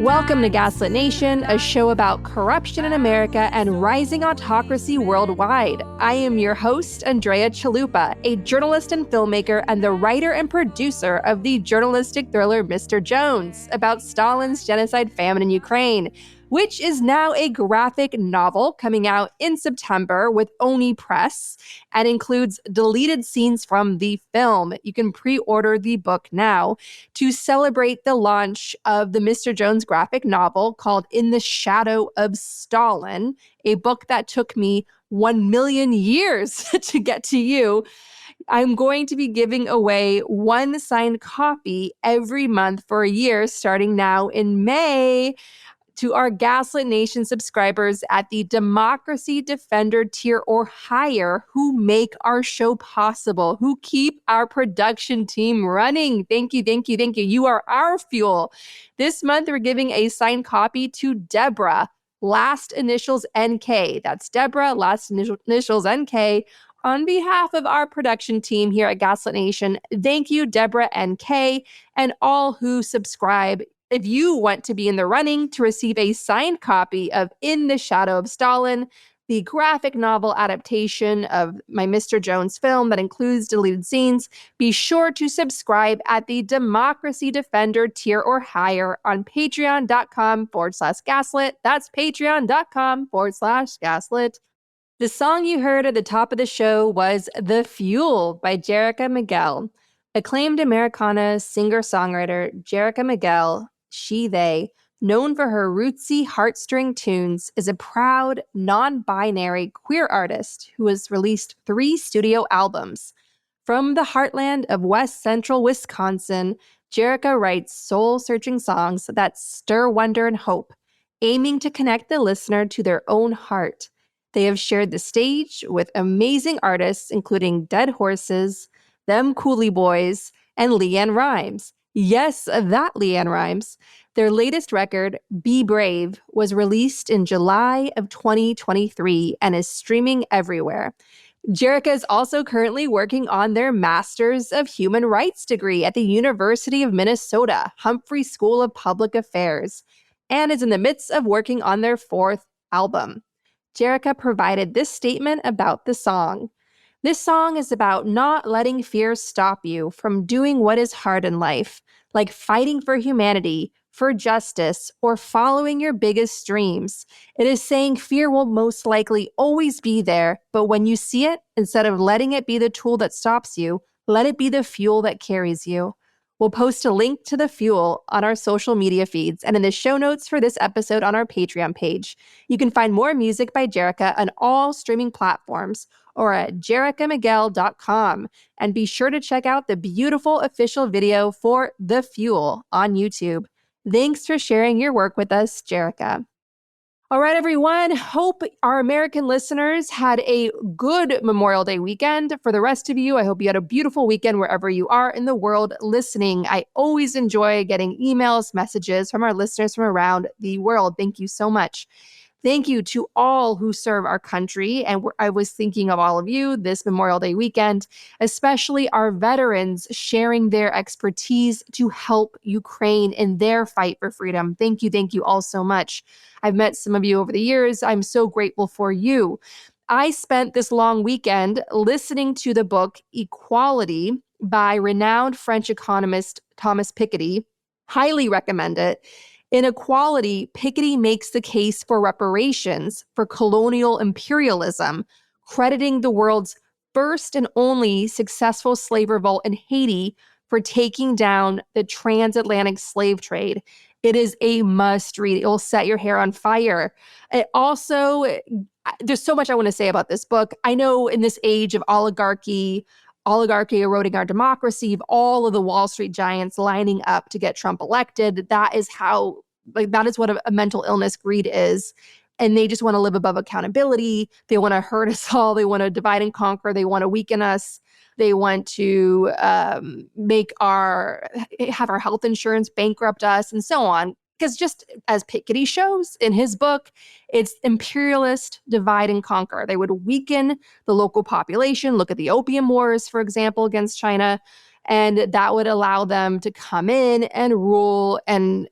Welcome to Gaslit Nation, a show about corruption in America and rising autocracy worldwide. I am your host, Andrea Chalupa, a journalist and filmmaker and the writer and producer of the journalistic thriller Mr. Jones, about Stalin's genocide famine in Ukraine, which is now a graphic novel coming out in September with Oni Press and includes deleted scenes from the film. You can pre-order the book now to celebrate the launch of the Mr. Jones graphic novel called In the Shadow of Stalin, a book that took me 1 million years to get to you. I'm going to be giving away one signed copy every month for a year starting now in May to our Gaslit Nation subscribers at the Democracy Defender tier or higher who make our show possible, who keep our production team running. Thank you, thank you, thank you. You are our fuel. This month, we're giving a signed copy to Deborah, last initials NK. That's Deborah, last initials NK. On behalf of our production team here at Gaslit Nation, thank you, Deborah NK, and all who subscribe. If you want to be in the running to receive a signed copy of In the Shadow of Stalin, the graphic novel adaptation of my Mr. Jones film that includes deleted scenes, be sure to subscribe at the Democracy Defender tier or higher on patreon.com/gaslit. That's patreon.com/gaslit. The song you heard at the top of the show was The Fuel by Jerica Miguel. Acclaimed Americana singer-songwriter Jerica Miguel, they, known for her rootsy heartstring tunes, is a proud, non-binary queer artist who has released 3 studio albums. From the heartland of West Central Wisconsin, Jerica writes soul-searching songs that stir wonder and hope, aiming to connect the listener to their own heart. They have shared the stage with amazing artists including Dead Horses, Them Cooley Boys, and LeAnn Rimes. Yes, that LeAnn Rimes. Their latest record, Be Brave, was released in July of 2023 and is streaming everywhere. Jerica is also currently working on their Masters of Human Rights degree at the University of Minnesota, Humphrey School of Public Affairs, and is in the midst of working on their 4th album. Jerica provided this statement about the song. This song is about not letting fear stop you from doing what is hard in life, like fighting for humanity, for justice, or following your biggest dreams. It is saying fear will most likely always be there, but when you see it, instead of letting it be the tool that stops you, let it be the fuel that carries you. We'll post a link to The Fuel on our social media feeds and in the show notes for this episode on our Patreon page. You can find more music by Jerica on all streaming platforms or at jericamiguel.com. And be sure to check out the beautiful official video for The Fuel on YouTube. Thanks for sharing your work with us, Jerica. All right, everyone. Hope our American listeners had a good Memorial Day weekend. For the rest of you, I hope you had a beautiful weekend wherever you are in the world listening. I always enjoy getting emails, messages from our listeners from around the world. Thank you so much. Thank you to all who serve our country. And I was thinking of all of you this Memorial Day weekend, especially our veterans sharing their expertise to help Ukraine in their fight for freedom. Thank you all so much. I've met some of you over the years. I'm so grateful for you. I spent this long weekend listening to the book Equality by renowned French economist Thomas Piketty. Highly recommend it. In Equality, Piketty makes the case for reparations for colonial imperialism, crediting the world's first and only successful slave revolt in Haiti for taking down the transatlantic slave trade. It is a must read. It will set your hair on fire. It also, there's so much I want to say about this book. I know in this age of oligarchy eroding our democracy, of all of the Wall Street giants lining up to get Trump elected, that is what a mental illness greed is. And they just want to live above accountability. They want to hurt us all. They want to divide and conquer. They want to weaken us. They want to have our health insurance bankrupt us and so on. Because just as Piketty shows in his book, it's imperialist divide and conquer. They would weaken the local population. Look at the opium wars, for example, against China. And that would allow them to come in and rule and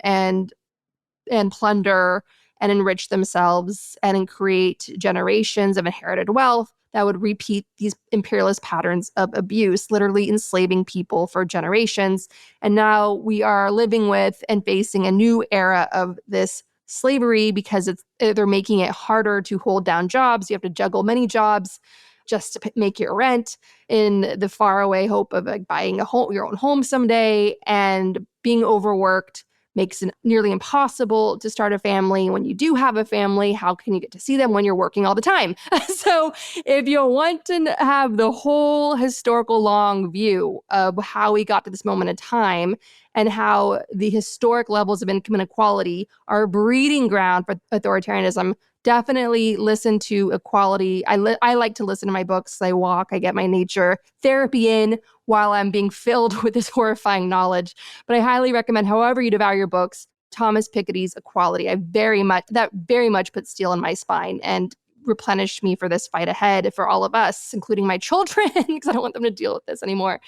and plunder and enrich themselves and create generations of inherited wealth that would repeat these imperialist patterns of abuse, literally enslaving people for generations. And now we are living with and facing a new era of this slavery because they're making it harder to hold down jobs. You have to juggle many jobs just to make your rent in the faraway hope of like buying your own home someday. And being overworked makes it nearly impossible to start a family. When you do have a family, how can you get to see them when you're working all the time? So if you want to have the whole historical long view of how we got to this moment in time and how the historic levels of income inequality are a breeding ground for authoritarianism, definitely listen to Equality. I like to listen to my books. I walk, I get my nature therapy in while I'm being filled with this horrifying knowledge. But I highly recommend, however you devour your books, Thomas Piketty's Equality. That very much put steel in my spine and replenished me for this fight ahead for all of us, including my children, because I don't want them to deal with this anymore.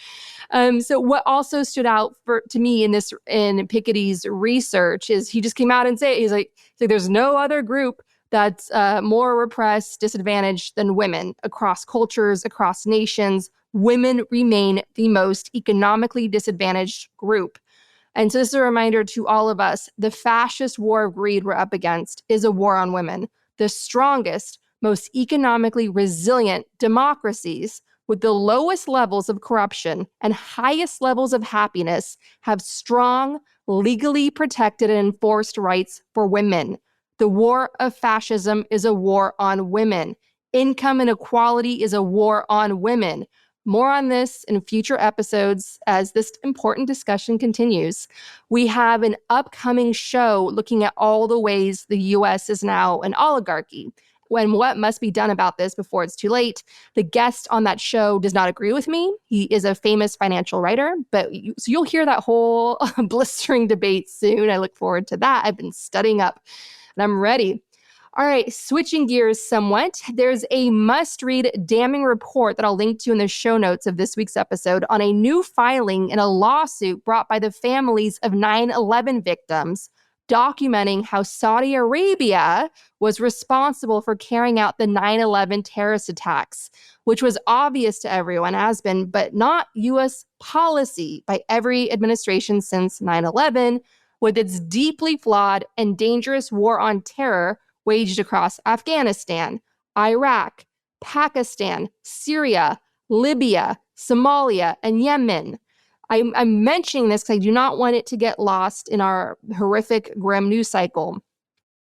So what also stood out to me in Piketty's research is he just came out and he's like there's no other group that's more repressed, disadvantaged than women across cultures, across nations. Women remain the most economically disadvantaged group. And so this is a reminder to all of us, the fascist war of greed we're up against is a war on women. The strongest, most economically resilient democracies with the lowest levels of corruption and highest levels of happiness have strong, legally protected and enforced rights for women. The war of fascism is a war on women. Income inequality is a war on women. More on this in future episodes as this important discussion continues. We have an upcoming show looking at all the ways the U.S. is now an oligarchy. When what must be done about this before it's too late. The guest on that show does not agree with me. He is a famous financial writer, so you'll hear that whole blistering debate soon. I look forward to that. I've been studying up and I'm ready. All right, switching gears somewhat, there's a must-read damning report that I'll link to in the show notes of this week's episode on a new filing in a lawsuit brought by the families of 9/11 victims, documenting how Saudi Arabia was responsible for carrying out the 9/11 terrorist attacks, which was obvious to everyone, has been, but not U.S. policy by every administration since 9/11, with its deeply flawed and dangerous war on terror waged across Afghanistan, Iraq, Pakistan, Syria, Libya, Somalia, and Yemen. I'm mentioning this because I do not want it to get lost in our horrific, grim news cycle.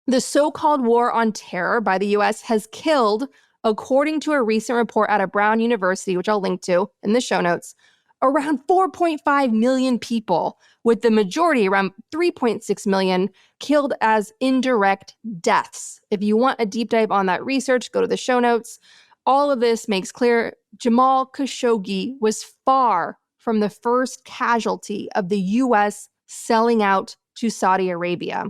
The so-called war on terror by the U.S. has killed, according to a recent report out of Brown University, which I'll link to in the show notes, around 4.5 million people, with the majority, around 3.6 million, killed as indirect deaths. If you want a deep dive on that research, go to the show notes. All of this makes clear Jamal Khashoggi was far from the first casualty of the U.S. selling out to Saudi Arabia.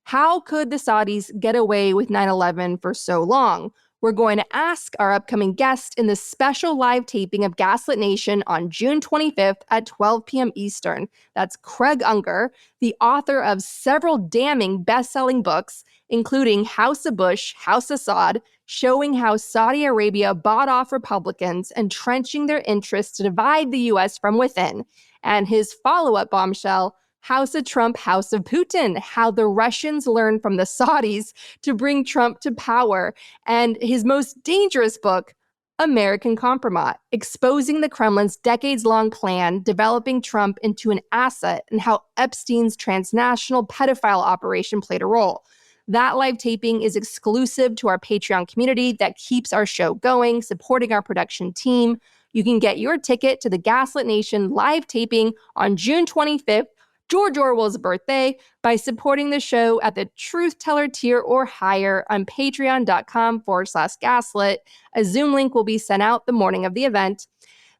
How could the Saudis get away with 9/11 for so long? We're going to ask our upcoming guest in the special live taping of Gaslit Nation on June 25th at 12 p.m. Eastern. That's Craig Unger, the author of several damning best-selling books, including House of Bush, House Assad, showing how Saudi Arabia bought off Republicans, entrenching their interests to divide the U.S. from within, and his follow-up bombshell, House of Trump, House of Putin, how the Russians learned from the Saudis to bring Trump to power, and his most dangerous book, American Compromise, exposing the Kremlin's decades-long plan, developing Trump into an asset, and how Epstein's transnational pedophile operation played a role. That live taping is exclusive to our Patreon community that keeps our show going, supporting our production team. You can get your ticket to the Gaslit Nation live taping on June 25th, George Orwell's birthday, by supporting the show at the Truth Teller tier or higher on patreon.com/gaslit. A Zoom link will be sent out the morning of the event.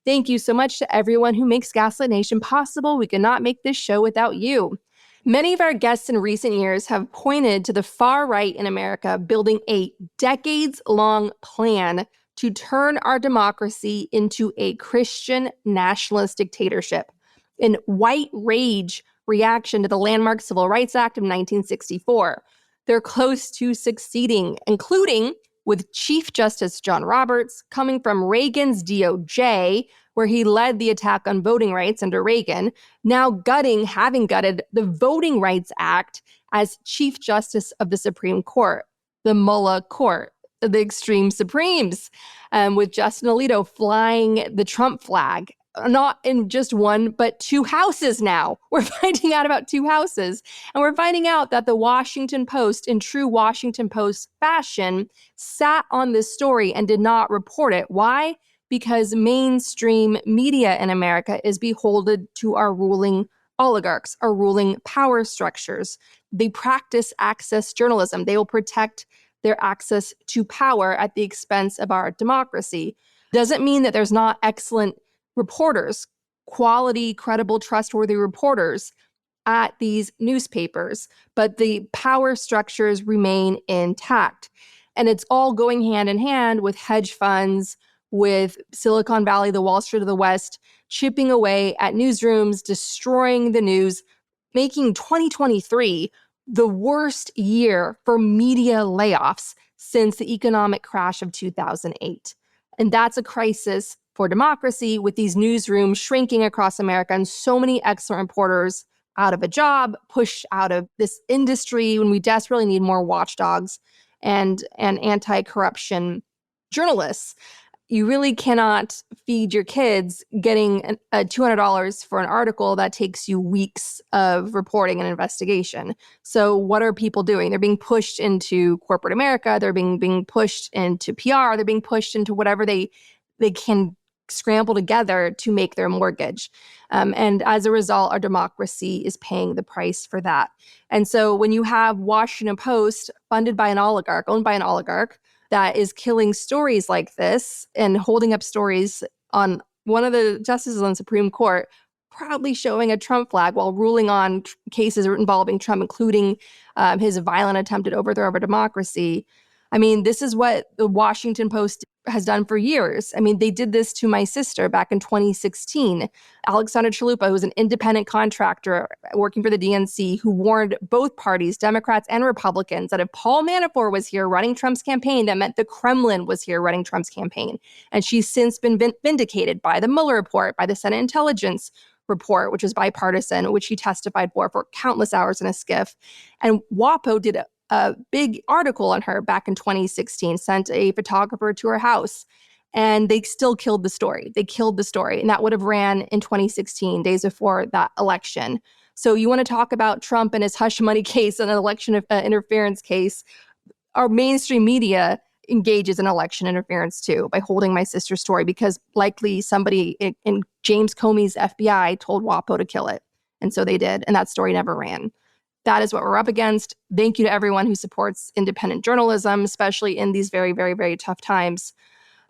Thank you so much to everyone who makes Gaslit Nation possible. We could not make this show without you. Many of our guests in recent years have pointed to the far right in America building a decades-long plan to turn our democracy into a Christian nationalist dictatorship. In white rage, reaction to the landmark Civil Rights Act of 1964. They're close to succeeding, including with Chief Justice John Roberts coming from Reagan's DOJ, where he led the attack on voting rights under Reagan, now having gutted the Voting Rights Act as Chief Justice of the Supreme Court, the Mullah Court, the Extreme Supremes, with Justin Alito flying the Trump flag. Not in just one, but two houses now. We're finding out about two houses. And we're finding out that the Washington Post, in true Washington Post fashion, sat on this story and did not report it. Why? Because mainstream media in America is beholden to our ruling oligarchs, our ruling power structures. They practice access journalism. They will protect their access to power at the expense of our democracy. Doesn't mean that there's not excellent reporters, quality, credible, trustworthy reporters at these newspapers, but the power structures remain intact. And it's all going hand in hand with hedge funds, with Silicon Valley, the Wall Street of the West, chipping away at newsrooms, destroying the news, making 2023 the worst year for media layoffs since the economic crash of 2008. And that's a crisis for democracy, with these newsrooms shrinking across America and so many excellent reporters out of a job, pushed out of this industry when we desperately need more watchdogs and anti-corruption journalists. You really cannot feed your kids getting $200 for an article that takes you weeks of reporting and investigation. So what are people doing? They're being pushed into corporate America. They're being pushed into PR. They're being pushed into whatever they can scramble together to make their mortgage. And as a result, our democracy is paying the price for that. And so when you have Washington Post funded by an oligarch, owned by an oligarch, that is killing stories like this and holding up stories on one of the justices on the Supreme Court, proudly showing a Trump flag while ruling on cases involving Trump, including his violent attempted overthrow of our democracy. I mean, this is what the Washington Post has done for years. I mean, they did this to my sister back in 2016. Alexandra Chalupa, who was an independent contractor working for the DNC, who warned both parties, Democrats and Republicans, that if Paul Manafort was here running Trump's campaign, that meant the Kremlin was here running Trump's campaign. And she's since been vindicated by the Mueller report, by the Senate Intelligence report, which was bipartisan, which he testified for countless hours in a skiff. And WAPO did a big article on her back in 2016, sent a photographer to her house, and they still killed the story. They killed the story, and that would have ran in 2016, days before that election. So you want to talk about Trump and his hush money case, an election interference case. Our mainstream media engages in election interference too by holding my sister's story, because likely somebody in James Comey's FBI told WAPO to kill it. And so they did, and that story never ran. That is what we're up against. Thank you to everyone who supports independent journalism, especially in these very, very, very tough times.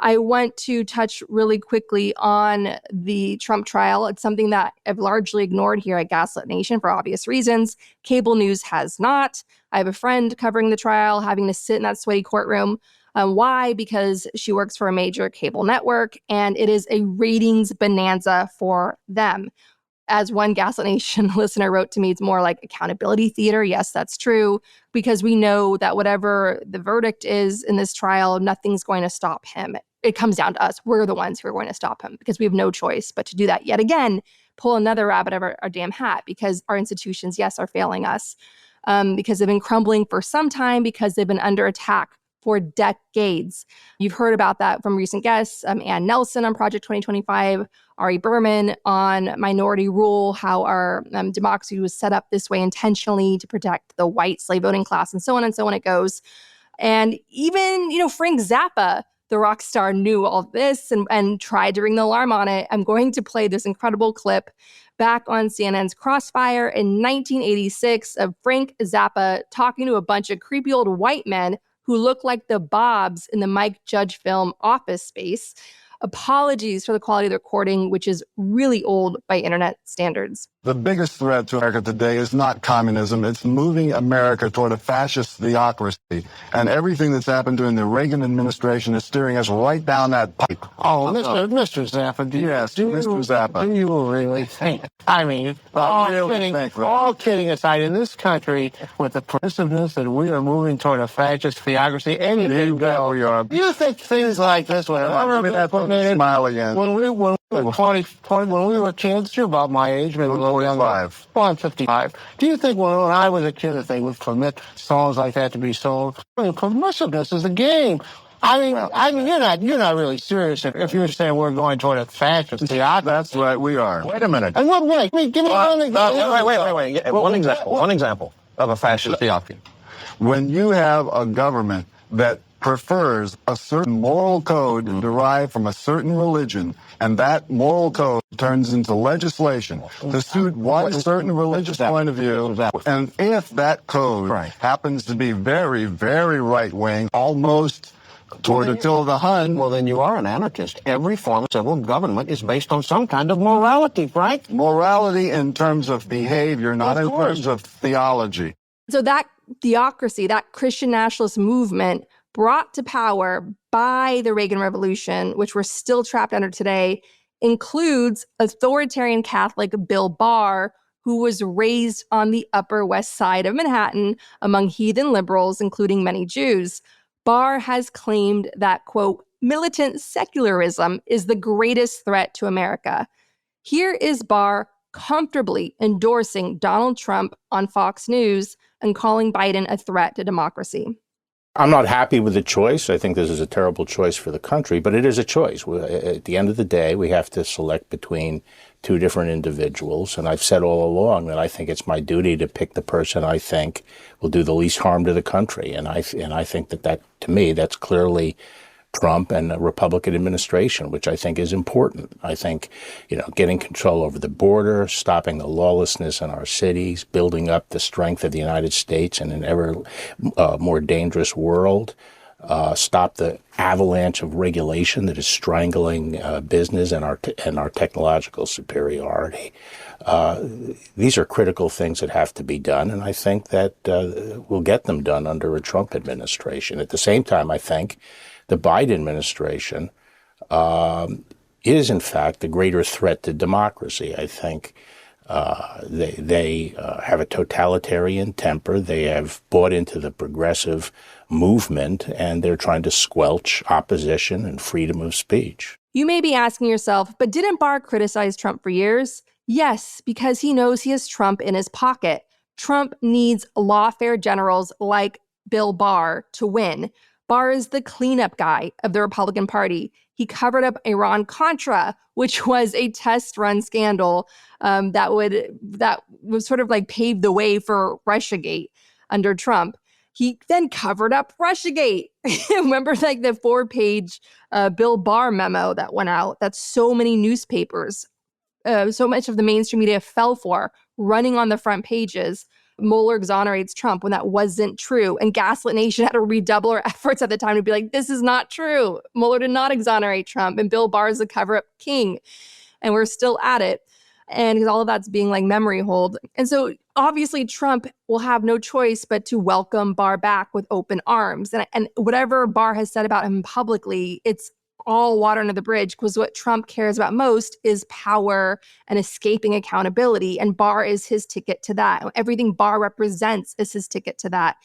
I want to touch really quickly on the Trump trial. It's something that I've largely ignored here at Gaslit Nation for obvious reasons. Cable news has not. I have a friend covering the trial, having to sit in that sweaty courtroom. Why? Because she works for a major cable network, and it is a ratings bonanza for them. As one Gaslit Nation listener wrote to me, it's more like accountability theater. Yes, that's true, because we know that whatever the verdict is in this trial, nothing's going to stop him. It comes down to us. We're the ones who are going to stop him, because we have no choice but to do that yet again, pull another rabbit out of our damn hat, because our institutions, yes, are failing us, because they've been crumbling for some time, because they've been under attack for decades. You've heard about that from recent guests, Ann Nelson on Project 2025, Ari Berman on Minority Rule, how our democracy was set up this way intentionally to protect the white slave voting class, and so on it goes. And even, Frank Zappa, the rock star, knew all this and tried to ring the alarm on it. I'm going to play this incredible clip back on CNN's Crossfire in 1986 of Frank Zappa talking to a bunch of creepy old white men who look like the Bobs in the Mike Judge film Office Space. Apologies for the quality of the recording, which is really old by internet standards. The biggest threat to America today is not communism. It's moving America toward a fascist theocracy. And everything that's happened during the Reagan administration is steering us right down that pipe. Oh, Mr. Zappa, Mr. Zappa. Do you really think? I mean, all kidding aside, in this country, with the progressiveness that we are moving toward a fascist theocracy, anything goes. Do you think things like this would ever be smile again. When we were 20, when we were kids, you're about my age, maybe a little younger. Well, I'm 55. Do you think when I was a kid that they would permit songs like that to be sold? I mean, permissiveness is a game. I mean, you're not really serious if you're saying we're going toward a fascist theocracy. That's right, we are. Wait a minute. In what way? I mean, give me one example. Wait. One example of a fascist theocracy. When you have a government that prefers a certain moral code derived from a certain religion, and that moral code turns into legislation to suit one certain religious point of view, and if that code happens to be very, very right-wing, almost toward Attila the Hun. Well, then you are an anarchist. Every form of civil government is based on some kind of morality, right? Morality in terms of behavior, not in terms of theology. So that theocracy, that Christian nationalist movement brought to power by the Reagan Revolution, which we're still trapped under today, includes authoritarian Catholic Bill Barr, who was raised on the Upper West Side of Manhattan among heathen liberals, including many Jews. Barr has claimed that, quote, militant secularism is the greatest threat to America. Here is Barr comfortably endorsing Donald Trump on Fox News and calling Biden a threat to democracy. I'm not happy with the choice. I think this is a terrible choice for the country, but it is a choice. At the end of the day, we have to select between two different individuals. And I've said all along that I think it's my duty to pick the person I think will do the least harm to the country. And I think that to me, that's clearly Trump and the Republican administration, which I think is important. I think, getting control over the border, stopping the lawlessness in our cities, building up the strength of the United States in an ever more dangerous world, stop the avalanche of regulation that is strangling business and our technological superiority. These are critical things that have to be done, and I think that we'll get them done under a Trump administration. At the same time, I think the Biden administration is, in fact, a greater threat to democracy. I think they have a totalitarian temper. They have bought into the progressive movement, and they're trying to squelch opposition and freedom of speech. You may be asking yourself, but didn't Barr criticize Trump for years? Yes, because he knows he has Trump in his pocket. Trump needs lawfare generals like Bill Barr to win. Barr is the cleanup guy of the Republican Party. He covered up Iran-Contra, which was a test run scandal that was sort of like paved the way for Russiagate under Trump. He then covered up Russiagate. Remember, like the 4-page Bill Barr memo that went out that so many newspapers, so much of the mainstream media fell for, running on the front pages. Mueller exonerates Trump when that wasn't true. And Gaslit Nation had to redouble our efforts at the time to be like, this is not true. Mueller did not exonerate Trump, and Bill Barr is the cover-up king. And we're still at it. And because all of that's being like memory hold. And so obviously Trump will have no choice but to welcome Barr back with open arms. And whatever Barr has said about him publicly, it's all water under the bridge, because what Trump cares about most is power and escaping accountability. And Barr is his ticket to that. Everything Barr represents is his ticket to that.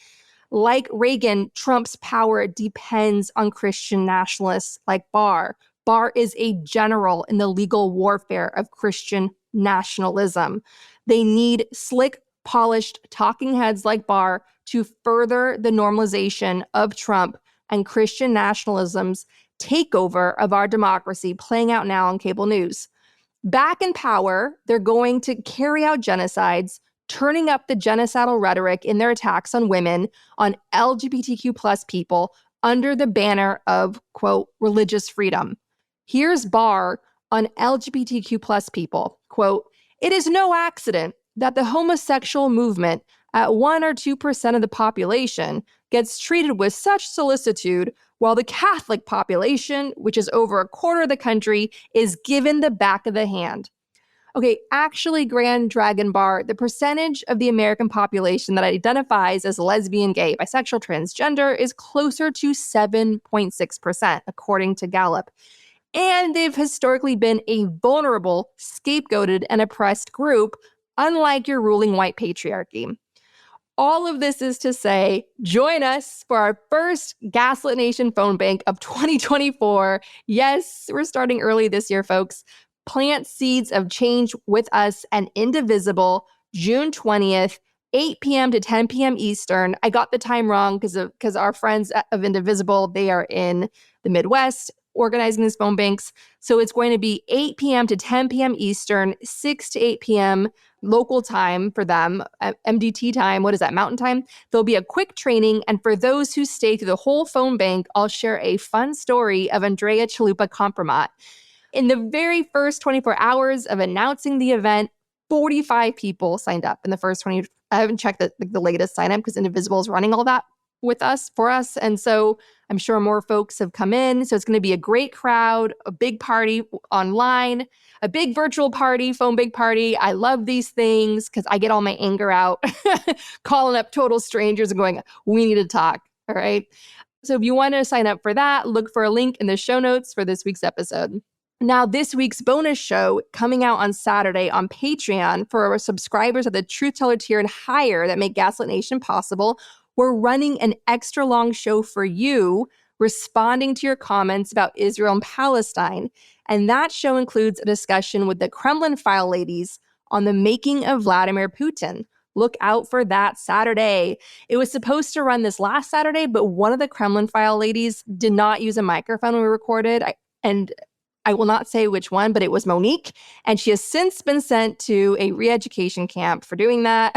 Like Reagan, Trump's power depends on Christian nationalists like Barr. Barr is a general in the legal warfare of Christian nationalism. They need slick, polished talking heads like Barr to further the normalization of Trump and Christian nationalism's takeover of our democracy, playing out now on cable news. Back in power, they're going to carry out genocides, turning up the genocidal rhetoric in their attacks on women, on LGBTQ plus people, under the banner of, quote, religious freedom. Here's Barr on LGBTQ plus people, quote, it is no accident that the homosexual movement at 1 or 2% of the population gets treated with such solicitude, while the Catholic population, which is over a quarter of the country, is given the back of the hand. Okay, actually, Grand Dragon Bar, the percentage of the American population that identifies as lesbian, gay, bisexual, transgender is closer to 7.6%, according to Gallup. And they've historically been a vulnerable, scapegoated, and oppressed group, unlike your ruling white patriarchy. All of this is to say, join us for our first Gaslit Nation phone bank of 2024. Yes, we're starting early this year, folks. Plant seeds of change with us and Indivisible, June 20th, 8 p.m. to 10 p.m. Eastern. I got the time wrong because our friends of Indivisible, they are in the Midwest organizing these phone banks. So it's going to be 8 p.m. to 10 p.m. Eastern, 6 to 8 p.m. local time for them, MDT time. What is that, Mountain Time? There'll be a quick training. And for those who stay through the whole phone bank, I'll share a fun story of Andrea Chalupa Compromat. In the very first 24 hours of announcing the event, 45 people signed up in the first 20. I haven't checked the latest sign up because Indivisible is running all that with us, for us. And so I'm sure more folks have come in. So it's going to be a great crowd, a big party online, a big virtual party, phone big party. I love these things because I get all my anger out, calling up total strangers and going, we need to talk. All right. So if you want to sign up for that, look for a link in the show notes for this week's episode. Now, this week's bonus show coming out on Saturday on Patreon for our subscribers of the Truth Teller tier and higher that make Gaslit Nation possible. We're running an extra long show for you, responding to your comments about Israel and Palestine. And that show includes a discussion with the Kremlin File ladies on the making of Vladimir Putin. Look out for that Saturday. It was supposed to run this last Saturday, but one of the Kremlin File ladies did not use a microphone when we recorded. I will not say which one, but it was Monique. And she has since been sent to a re-education camp for doing that.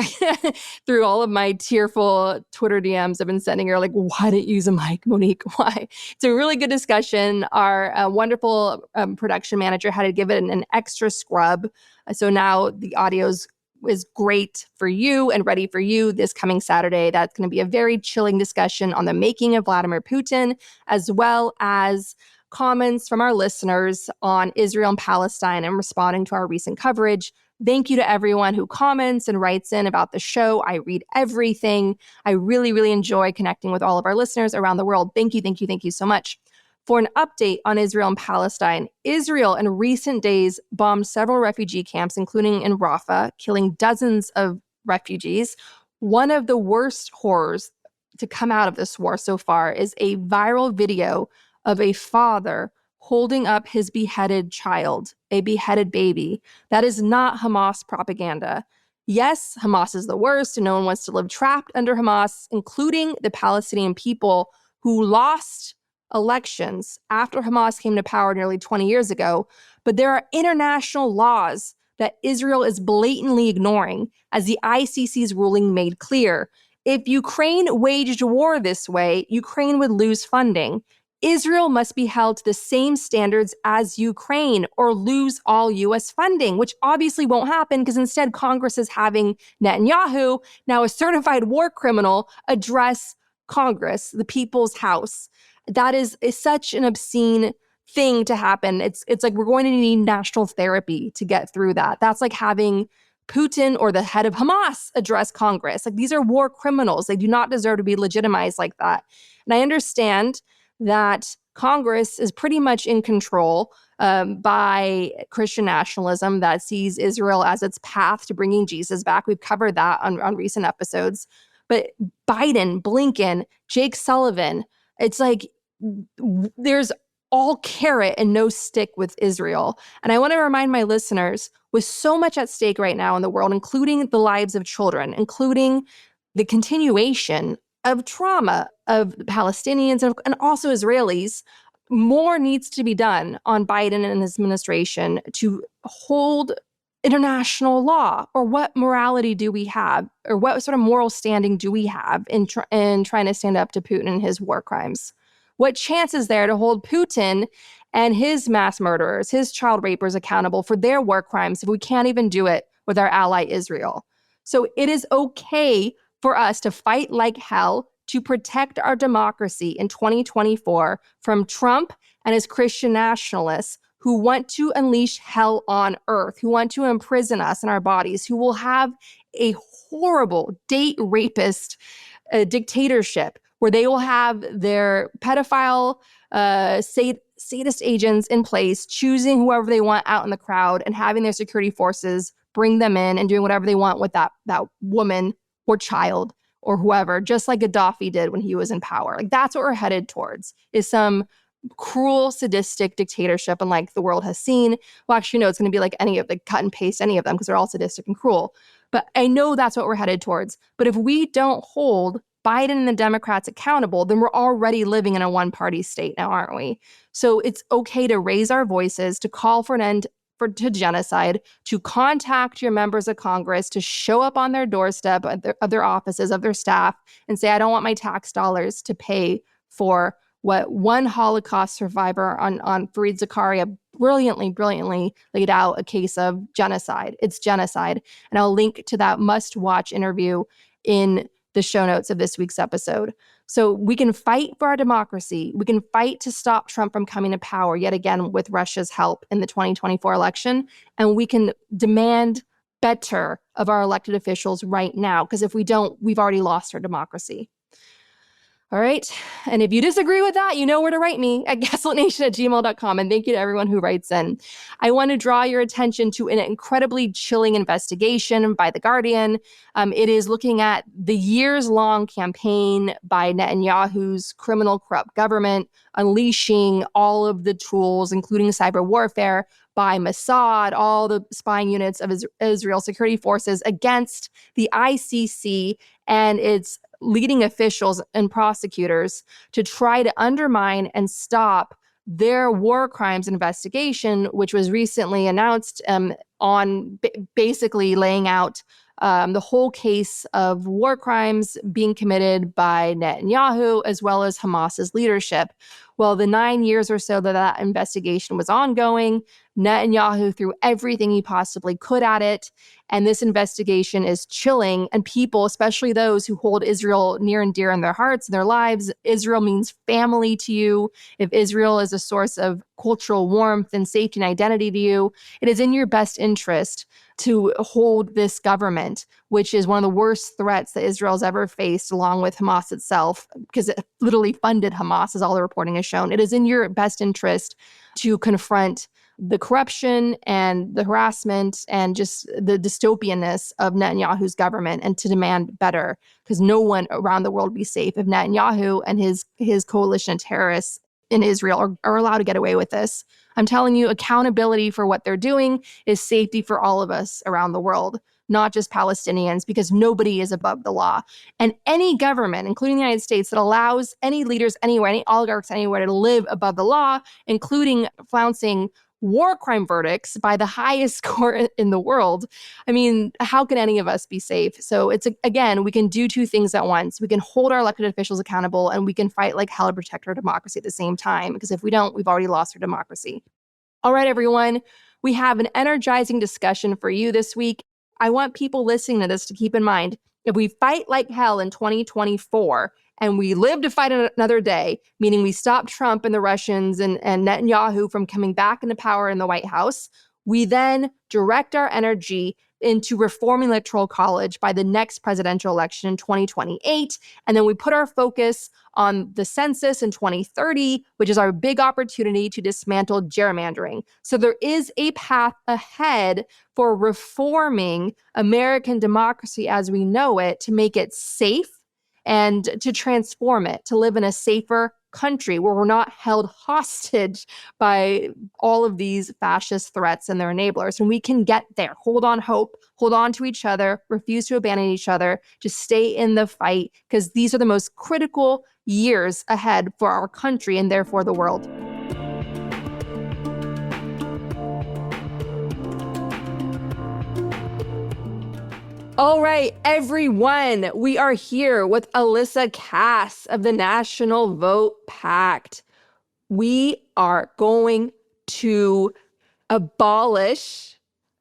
Through all of my tearful Twitter DMs, I've been sending her like, why didn't you use a mic, Monique? Why? It's a really good discussion. Our wonderful production manager had to give it an extra scrub. So now the audio is great for you and ready for you this coming Saturday. That's going to be a very chilling discussion on the making of Vladimir Putin, as well as comments from our listeners on Israel and Palestine and responding to our recent coverage. Thank you to everyone who comments and writes in about the show. I read everything. I really, really enjoy connecting with all of our listeners around the world. Thank you, thank you, thank you so much. For an update on Israel and Palestine, Israel in recent days bombed several refugee camps, including in Rafah, killing dozens of refugees. One of the worst horrors to come out of this war so far is a viral video of a father holding up his beheaded child, a beheaded baby. That is not Hamas propaganda. Yes, Hamas is the worst, and no one wants to live trapped under Hamas, including the Palestinian people who lost elections after Hamas came to power nearly 20 years ago. But there are international laws that Israel is blatantly ignoring, as the ICC's ruling made clear. If Ukraine waged war this way, Ukraine would lose funding. Israel must be held to the same standards as Ukraine or lose all U.S. funding, which obviously won't happen because instead Congress is having Netanyahu, now a certified war criminal, address Congress, the people's house. That is such an obscene thing to happen. It's like we're going to need national therapy to get through that. That's like having Putin or the head of Hamas address Congress. Like, these are war criminals. They do not deserve to be legitimized like that. And I understand that Congress is pretty much in control by Christian nationalism that sees Israel as its path to bringing Jesus back. We've covered that on recent episodes. But Biden, Blinken, Jake Sullivan, it's like there's all carrot and no stick with Israel. And I want to remind my listeners, with so much at stake right now in the world, including the lives of children, including the continuation of trauma of Palestinians and also Israelis, more needs to be done on Biden and his administration to hold international law. Or what morality do we have? Or what sort of moral standing do we have in trying to stand up to Putin and his war crimes? What chance is there to hold Putin and his mass murderers, his child rapers accountable for their war crimes if we can't even do it with our ally Israel? So it is okay for us to fight like hell to protect our democracy in 2024 from Trump and his Christian nationalists who want to unleash hell on earth, who want to imprison us in our bodies, who will have a horrible date rapist dictatorship where they will have their pedophile sadist agents in place, choosing whoever they want out in the crowd and having their security forces bring them in and doing whatever they want with that woman or child or whoever, just like Gaddafi did when he was in power. Like, that's what we're headed towards, is some cruel, sadistic dictatorship unlike the world has seen. Well, actually, no, it's going to be like any of the cut and paste any of them because they're all sadistic and cruel. But I know that's what we're headed towards. But if we don't hold Biden and the Democrats accountable, then we're already living in a one-party state now, aren't we? So it's okay to raise our voices, to call for an end to genocide, to contact your members of Congress, to show up on their doorstep of their offices, of their staff, and say, I don't want my tax dollars to pay for what one Holocaust survivor on Fareed Zakaria brilliantly laid out a case of genocide. It's genocide. And I'll link to that must-watch interview in the show notes of this week's episode. So we can fight for our democracy. We can fight to stop Trump from coming to power, yet again, with Russia's help in the 2024 election. And we can demand better of our elected officials right now, because if we don't, we've already lost our democracy. All right. And if you disagree with that, you know where to write me at gaslitnation@gmail.com. And thank you to everyone who writes in. I want to draw your attention to an incredibly chilling investigation by The Guardian. It is looking at the years-long campaign by Netanyahu's criminal, corrupt government, unleashing all of the tools, including cyber warfare, by Mossad, all the spying units of Israel security forces against the ICC and its leading officials and prosecutors to try to undermine and stop their war crimes investigation, which was recently announced on basically laying out the whole case of war crimes being committed by Netanyahu as well as Hamas's leadership. Well, the 9 years or so that investigation was ongoing, Netanyahu threw everything he possibly could at it. And this investigation is chilling. And people, especially those who hold Israel near and dear in their hearts and their lives, Israel means family to you. If Israel is a source of cultural warmth and safety and identity to you, it is in your best interest to hold this government, which is one of the worst threats that Israel's ever faced, along with Hamas itself, because it literally funded Hamas, as all the reporting has shown. It is in your best interest to confront the corruption and the harassment and just the dystopianness of Netanyahu's government and to demand better, because no one around the world will be safe if Netanyahu and his coalition of terrorists in Israel are allowed to get away with this. I'm telling you, accountability for what they're doing is safety for all of us around the world, not just Palestinians, because nobody is above the law. And any government, including the United States, that allows any leaders anywhere, any oligarchs anywhere to live above the law, including flouncing war crime verdicts by the highest court in the world. I mean, how can any of us be safe? So it's, again, we can do two things at once. We can hold our elected officials accountable, and we can fight like hell to protect our democracy at the same time, because if we don't, we've already lost our democracy. All right, everyone, we have an energizing discussion for you this week. I want people listening to this to keep in mind, if we fight like hell in 2024 and we live to fight another day, meaning we stop Trump and the Russians and Netanyahu from coming back into power in the White House, we then direct our energy into reforming the Electoral College by the next presidential election in 2028. And then we put our focus on the census in 2030, which is our big opportunity to dismantle gerrymandering. So there is a path ahead for reforming American democracy as we know it, to make it safe and to transform it, to live in a safer country where we're not held hostage by all of these fascist threats and their enablers. And we can get there. Hold on hope, hold on to each other, refuse to abandon each other, just stay in the fight, because these are the most critical years ahead for our country and therefore the world. All right, everyone, we are here with Alyssa Cass of the National Vote Pact. We are going to abolish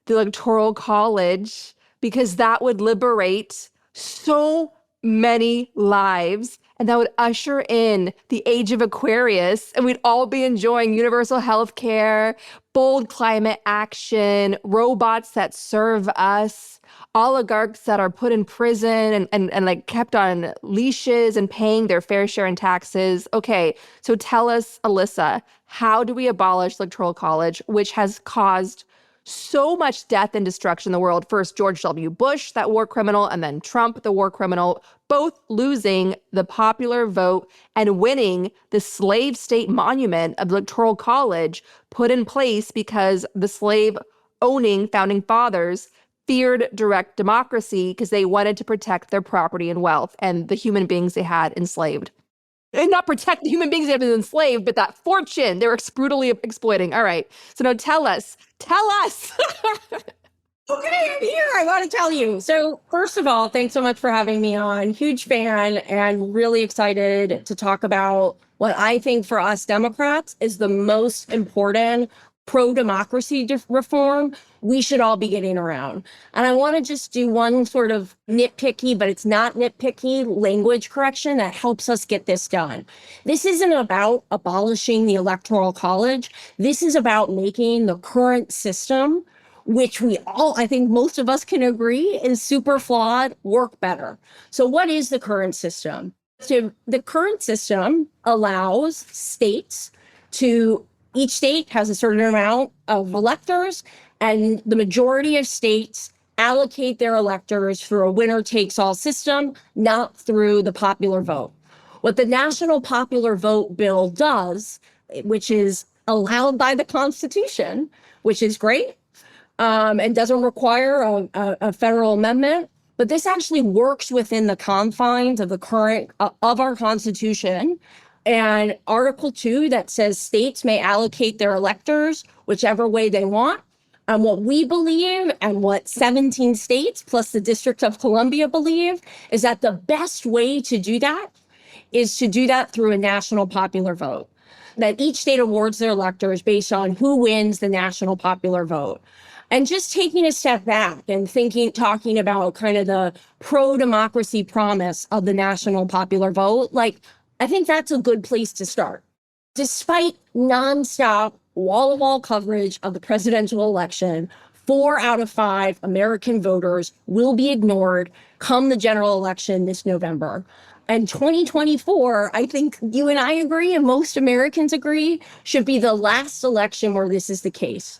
the Electoral College because that would liberate so many lives. And that would usher in the age of Aquarius, and we'd all be enjoying universal health care, bold climate action, robots that serve us, oligarchs that are put in prison and like kept on leashes and paying their fair share in taxes. Okay, so tell us, Alyssa, how do we abolish Electoral College, which has caused so much death and destruction in the world? First, George W. Bush, that war criminal, and then Trump, the war criminal, both losing the popular vote and winning the slave state monument of Electoral College, put in place because the slave owning founding fathers feared direct democracy because they wanted to protect their property and wealth and the human beings they had enslaved. And not protect the human beings that have been enslaved, but that fortune they were brutally exploiting. All right. So now tell us. Okay, I'm here. I want to tell you. So, first of all, thanks so much for having me on. Huge fan and really excited to talk about what I think for us Democrats is the most important pro-democracy reform we should all be getting around. And I want to just do one sort of nitpicky, but it's not nitpicky, language correction that helps us get this done. This isn't about abolishing the Electoral College. This is about making the current system, which we all, I think most of us can agree is super flawed, work better. So what is the current system? So the current system allows states to, each state has a certain amount of electors, and the majority of states allocate their electors through a winner-takes-all system, not through the popular vote. What the National Popular Vote Bill does, which is allowed by the Constitution, which is great, and doesn't require a federal amendment, but this actually works within the confines of the current of our Constitution. And Article 2 that says states may allocate their electors whichever way they want. And what we believe and what 17 states plus the District of Columbia believe is that the best way to do that is to do that through a national popular vote. That each state awards their electors based on who wins the national popular vote. And just taking a step back and talking about kind of the pro-democracy promise of the national popular vote, like, I think that's a good place to start. Despite nonstop wall-to-wall coverage of the presidential election, 4 out of 5 American voters will be ignored come the general election this November. And 2024, I think you and I agree, and most Americans agree, should be the last election where this is the case.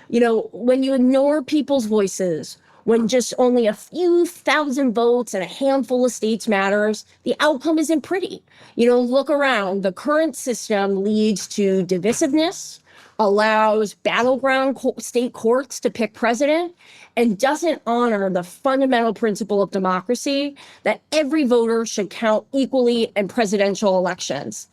You know, when you ignore people's voices, when just only a few thousand votes and a handful of states matters, the outcome isn't pretty. You know, look around. The current system leads to divisiveness, allows battleground state courts to pick president, and doesn't honor the fundamental principle of democracy that every voter should count equally in presidential elections.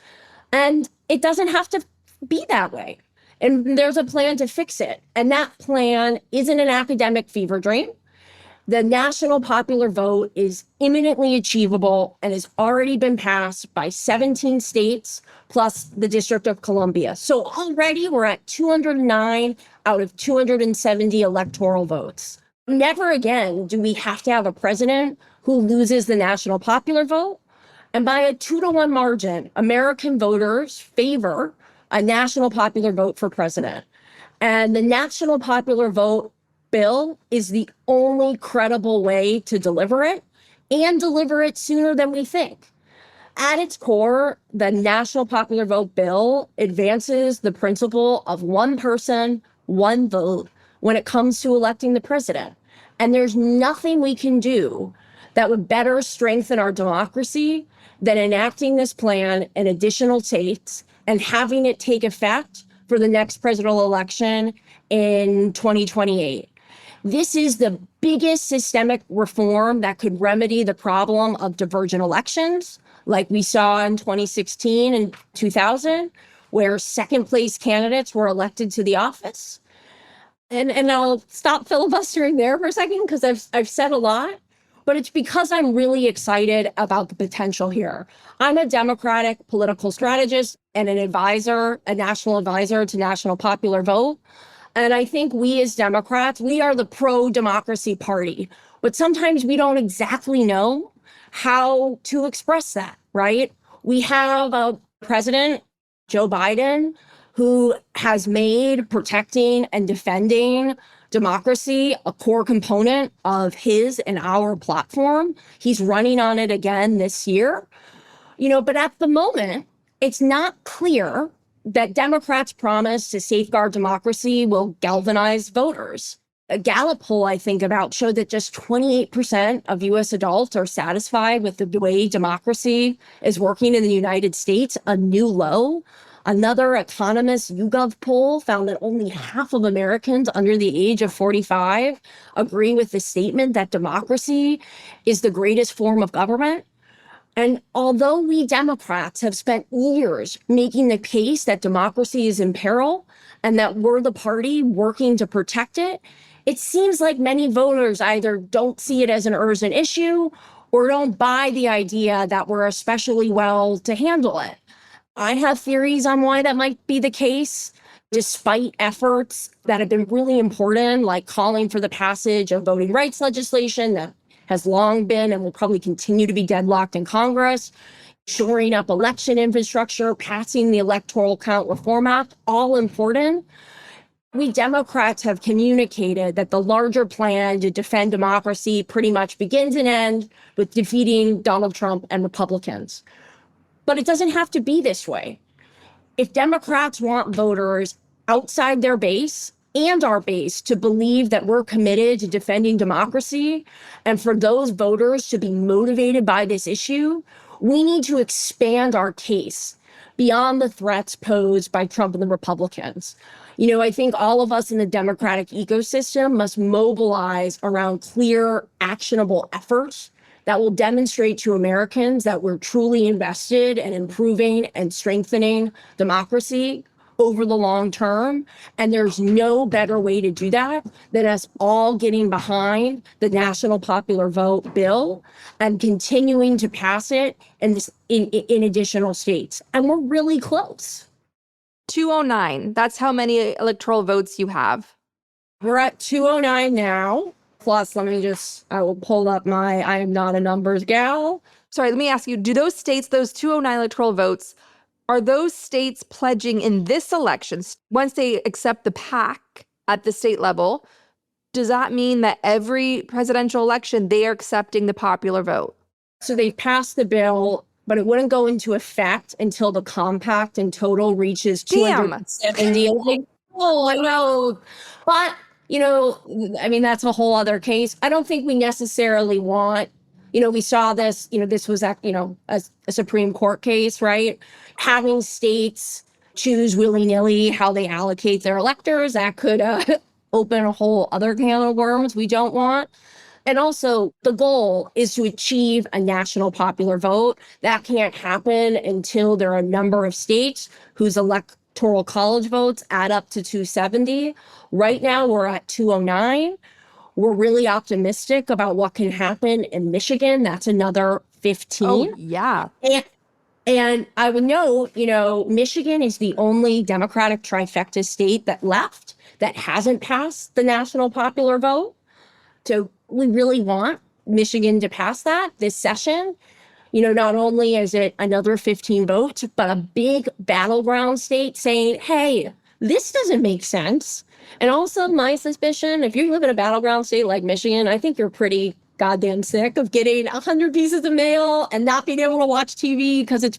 And it doesn't have to be that way. And there's a plan to fix it. And that plan isn't an academic fever dream. The national popular vote is imminently achievable and has already been passed by 17 states plus the District of Columbia. So already we're at 209 out of 270 electoral votes. Never again do we have to have a president who loses the national popular vote. And by a 2-to-1 margin, American voters favor a national popular vote for president. And the national popular vote bill is the only credible way to deliver it, and deliver it sooner than we think. At its core, the national popular vote bill advances the principle of one person, one vote when it comes to electing the president. And there's nothing we can do that would better strengthen our democracy than enacting this plan in additional states and having it take effect for the next presidential election in 2028. This is the biggest systemic reform that could remedy the problem of divergent elections, like we saw in 2016 and 2000, where second place candidates were elected to the office. And I'll stop filibustering there for a second because I've said a lot. But it's because I'm really excited about the potential here. I'm a Democratic political strategist and an advisor, a national advisor to National Popular Vote. And I think we as Democrats, we are the pro-democracy party. But sometimes we don't exactly know how to express that, right? We have a president, Joe Biden, who has made protecting and defending democracy a core component of his and our platform. He's running on it again this year. But at the moment, it's not clear that Democrats' promise to safeguard democracy will galvanize voters. A Gallup poll I think about showed that just 28% of US adults are satisfied with the way democracy is working in the United States, a new low. Another Economist YouGov poll found that only half of Americans under the age of 45 agree with the statement that democracy is the greatest form of government. And although we Democrats have spent years making the case that democracy is in peril and that we're the party working to protect it, it seems like many voters either don't see it as an urgent issue or don't buy the idea that we're especially well to handle it. I have theories on why that might be the case, despite efforts that have been really important, like calling for the passage of voting rights legislation that has long been and will probably continue to be deadlocked in Congress, shoring up election infrastructure, passing the Electoral Count Reform Act, all important. We Democrats have communicated that the larger plan to defend democracy pretty much begins and ends with defeating Donald Trump and Republicans. But it doesn't have to be this way. If Democrats want voters outside their base and our base to believe that we're committed to defending democracy, and for those voters to be motivated by this issue, we need to expand our case beyond the threats posed by Trump and the Republicans. I think all of us in the Democratic ecosystem must mobilize around clear, actionable efforts that will demonstrate to Americans that we're truly invested in improving and strengthening democracy over the long term. And there's no better way to do that than us all getting behind the National Popular Vote bill and continuing to pass it in additional states. And we're really close. 209. That's how many electoral votes you have. We're at 209 now. Plus, I will pull up I am not a numbers gal. Sorry, let me ask you, do those states, those 209 electoral votes, are those states pledging in this election, once they accept the PAC at the state level, does that mean that every presidential election, they are accepting the popular vote? So they passed the bill, but it wouldn't go into effect until the compact in total reaches 270. Oh, I know. But that's a whole other case. I don't think we necessarily want, we saw this, this was, a Supreme Court case, right? Having states choose willy-nilly how they allocate their electors, that could open a whole other can of worms we don't want. And also, the goal is to achieve a national popular vote. That can't happen until there are a number of states whose Electoral College votes add up to 270. Right now, we're at 209. We're really optimistic about what can happen in Michigan. That's another 15. Oh, yeah. And I would note, Michigan is the only Democratic trifecta state that left that hasn't passed the national popular vote. So we really want Michigan to pass that this session. Not only is it another 15 votes, but a big battleground state saying, hey, this doesn't make sense. And also my suspicion, if you live in a battleground state like Michigan, I think you're pretty goddamn sick of getting 100 pieces of mail and not being able to watch TV because it's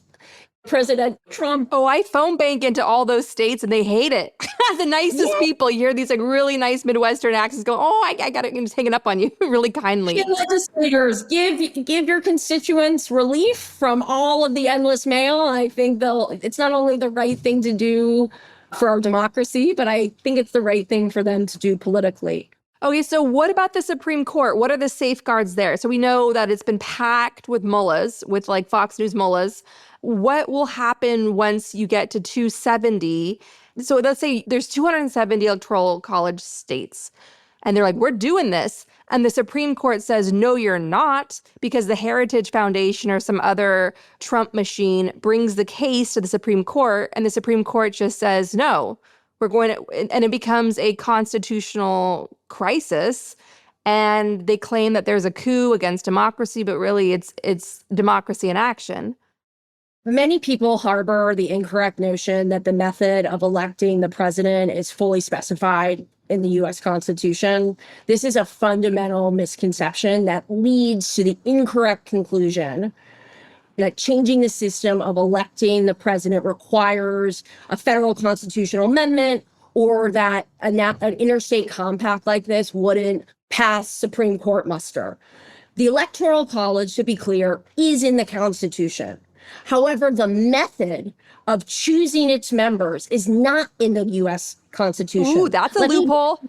President Trump. Oh, I phone bank into all those states and they hate it. The nicest people, you hear these really nice Midwestern accents go, oh, I got it, just hanging up on you really kindly. Legislators, give your constituents relief from all of the endless mail. I think it's not only the right thing to do for our democracy, but I think it's the right thing for them to do politically. Okay, so what about the Supreme Court? What are the safeguards there? So we know that it's been packed with mullahs, with like Fox News mullahs. What will happen once you get to 270? So let's say there's 270 Electoral College states, and they're like, we're doing this. And the Supreme Court says, no, you're not, because the Heritage Foundation or some other Trump machine brings the case to the Supreme Court, and the Supreme Court just says, no, we're going to, and it becomes a constitutional crisis. And they claim that there's a coup against democracy, but really it's democracy in action. Many people harbor the incorrect notion that the method of electing the president is fully specified in the US Constitution. This is a fundamental misconception that leads to the incorrect conclusion that changing the system of electing the president requires a federal constitutional amendment, or that an interstate compact like this wouldn't pass Supreme Court muster. The Electoral College, to be clear, is in the Constitution. However, the method of choosing its members is not in the U.S. Constitution. Ooh, that's a loophole.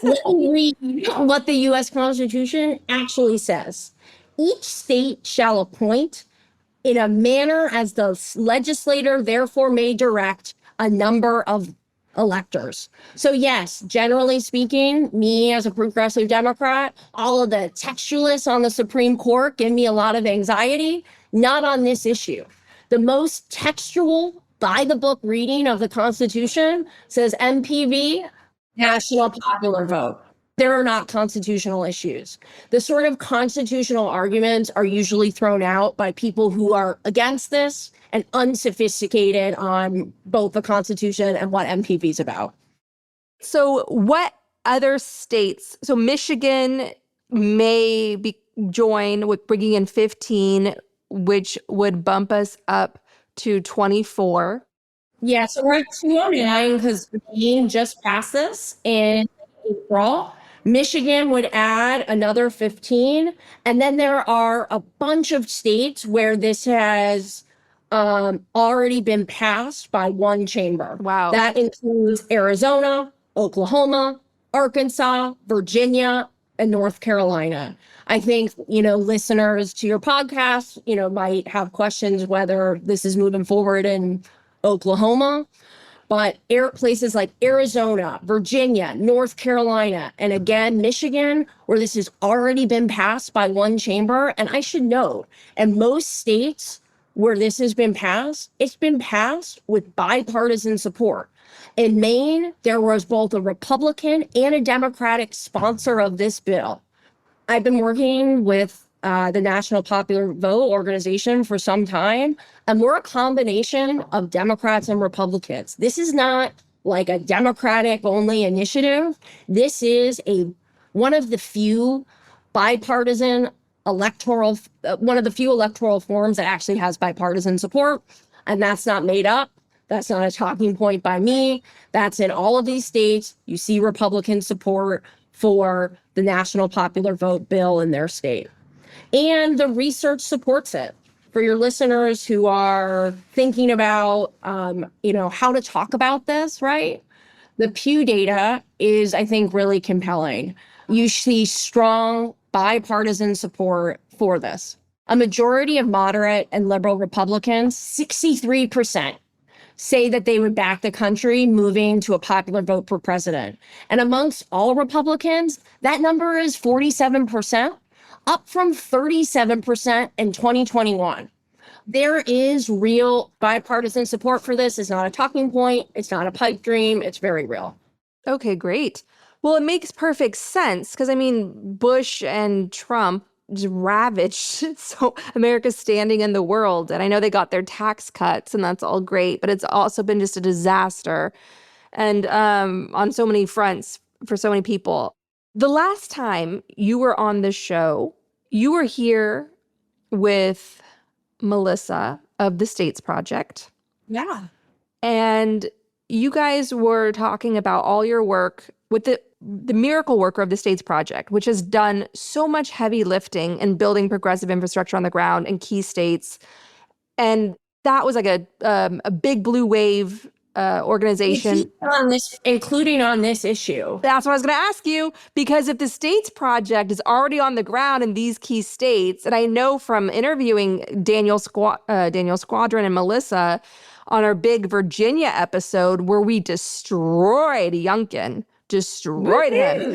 Let me read what the U.S. Constitution actually says. Each state shall appoint in a manner as the legislator therefore may direct a number of electors. So yes, generally speaking, me as a progressive Democrat, all of the textualists on the Supreme Court give me a lot of anxiety, not on this issue. The most textual, by the book reading of the Constitution says MPV, national popular vote. There are not constitutional issues. The sort of constitutional arguments are usually thrown out by people who are against this and unsophisticated on both the Constitution and what MPV is about. So what other states, so Michigan may join with bringing in 15, which would bump us up to 24. Yeah, so we're at 209 because Maine just passed this in April. Michigan would add another 15. And then there are a bunch of states where this has already been passed by one chamber. Wow. That includes Arizona, Oklahoma, Arkansas, Virginia, and North Carolina. I think, listeners to your podcast, might have questions whether this is moving forward in Oklahoma. But places like Arizona, Virginia, North Carolina, and again, Michigan, where this has already been passed by one chamber. And I should note, in most states where this has been passed, it's been passed with bipartisan support. In Maine, there was both a Republican and a Democratic sponsor of this bill. I've been working with the National Popular Vote organization for some time, and we're a combination of Democrats and Republicans. This is not like a Democratic only initiative. This is one of the few electoral forms that actually has bipartisan support, and that's not made up. That's not a talking point by me. That's in all of these states. You see Republican support for the National Popular Vote bill in their state. And the research supports it. For your listeners who are thinking about, how to talk about this, right? The Pew data is, I think, really compelling. You see strong bipartisan support for this. A majority of moderate and liberal Republicans, 63%, say that they would back the country moving to a popular vote for president. And amongst all Republicans, that number is 47%. Up from 37% in 2021. There is real bipartisan support for this. It's not a talking point. It's not a pipe dream. It's very real. Okay, great. Well, it makes perfect sense because, Bush and Trump just ravaged so America's standing in the world. And I know they got their tax cuts and that's all great, but it's also been just a disaster and on so many fronts for so many people. The last time you were on the show, you were here with Melissa of the States Project. Yeah. And you guys were talking about all your work with the miracle worker of the States Project, which has done so much heavy lifting in building progressive infrastructure on the ground in key states. And that was like a big blue wave organization. Including on this issue. That's what I was going to ask you, because if the States Project is already on the ground in these key states, and I know from interviewing Daniel Squadron and Melissa on our big Virginia episode where we destroyed Youngkin, destroyed him.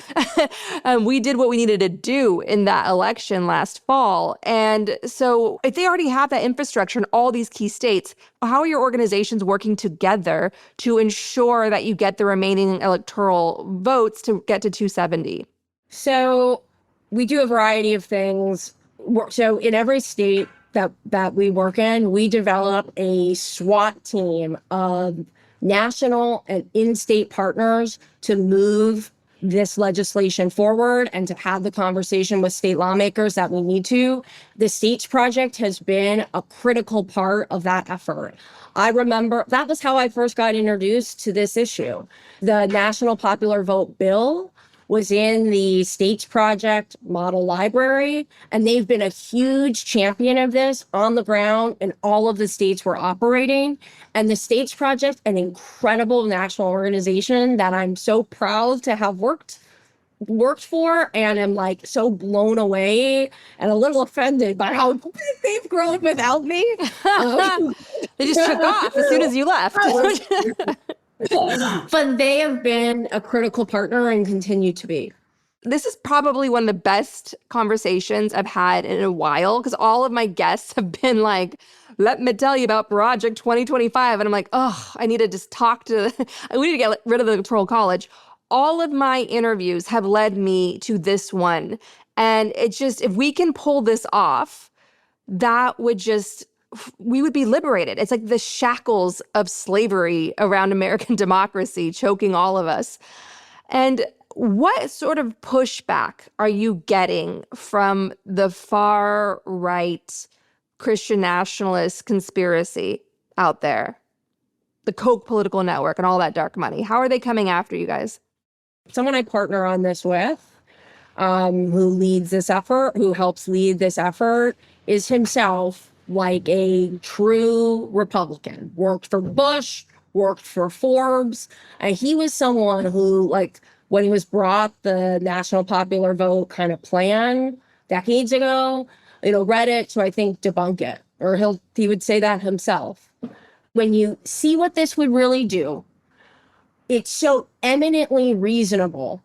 We did what we needed to do in that election last fall. And so if they already have that infrastructure in all these key states, how are your organizations working together to ensure that you get the remaining electoral votes to get to 270? So we do a variety of things. So in every state that we work in, we develop a SWAT team of national and in-state partners to move this legislation forward and to have the conversation with state lawmakers that we need to. The States Project has been a critical part of that effort. I remember that was how I first got introduced to this issue. The National Popular Vote bill was in the States Project model library, and they've been a huge champion of this on the ground in all of the states we're operating. And the States Project, an incredible national organization that I'm so proud to have worked for, and am like so blown away and a little offended by how big they've grown without me. They just took off as soon as you left. But they have been a critical partner and continue to be. This is probably one of the best conversations I've had in a while, because all of my guests have been like, let me tell you about Project 2025. And I'm like, oh, I need to just talk to, we need to get rid of the Electoral College. All of my interviews have led me to this one. And it's just, if we can pull this off, that would just, we would be liberated. It's like the shackles of slavery around American democracy choking all of us. And what sort of pushback are you getting from the far right Christian nationalist conspiracy out there? The Koch political network and all that dark money. How are they coming after you guys? Someone I partner on this with, who leads this effort, who helps lead this effort, is himself like a true Republican. Worked for Bush, worked for Forbes, and he was someone who, like, when he was brought the National Popular Vote kind of plan decades ago, read it to, I think, debunk it, or he would say that himself. When you see what this would really do, it's so eminently reasonable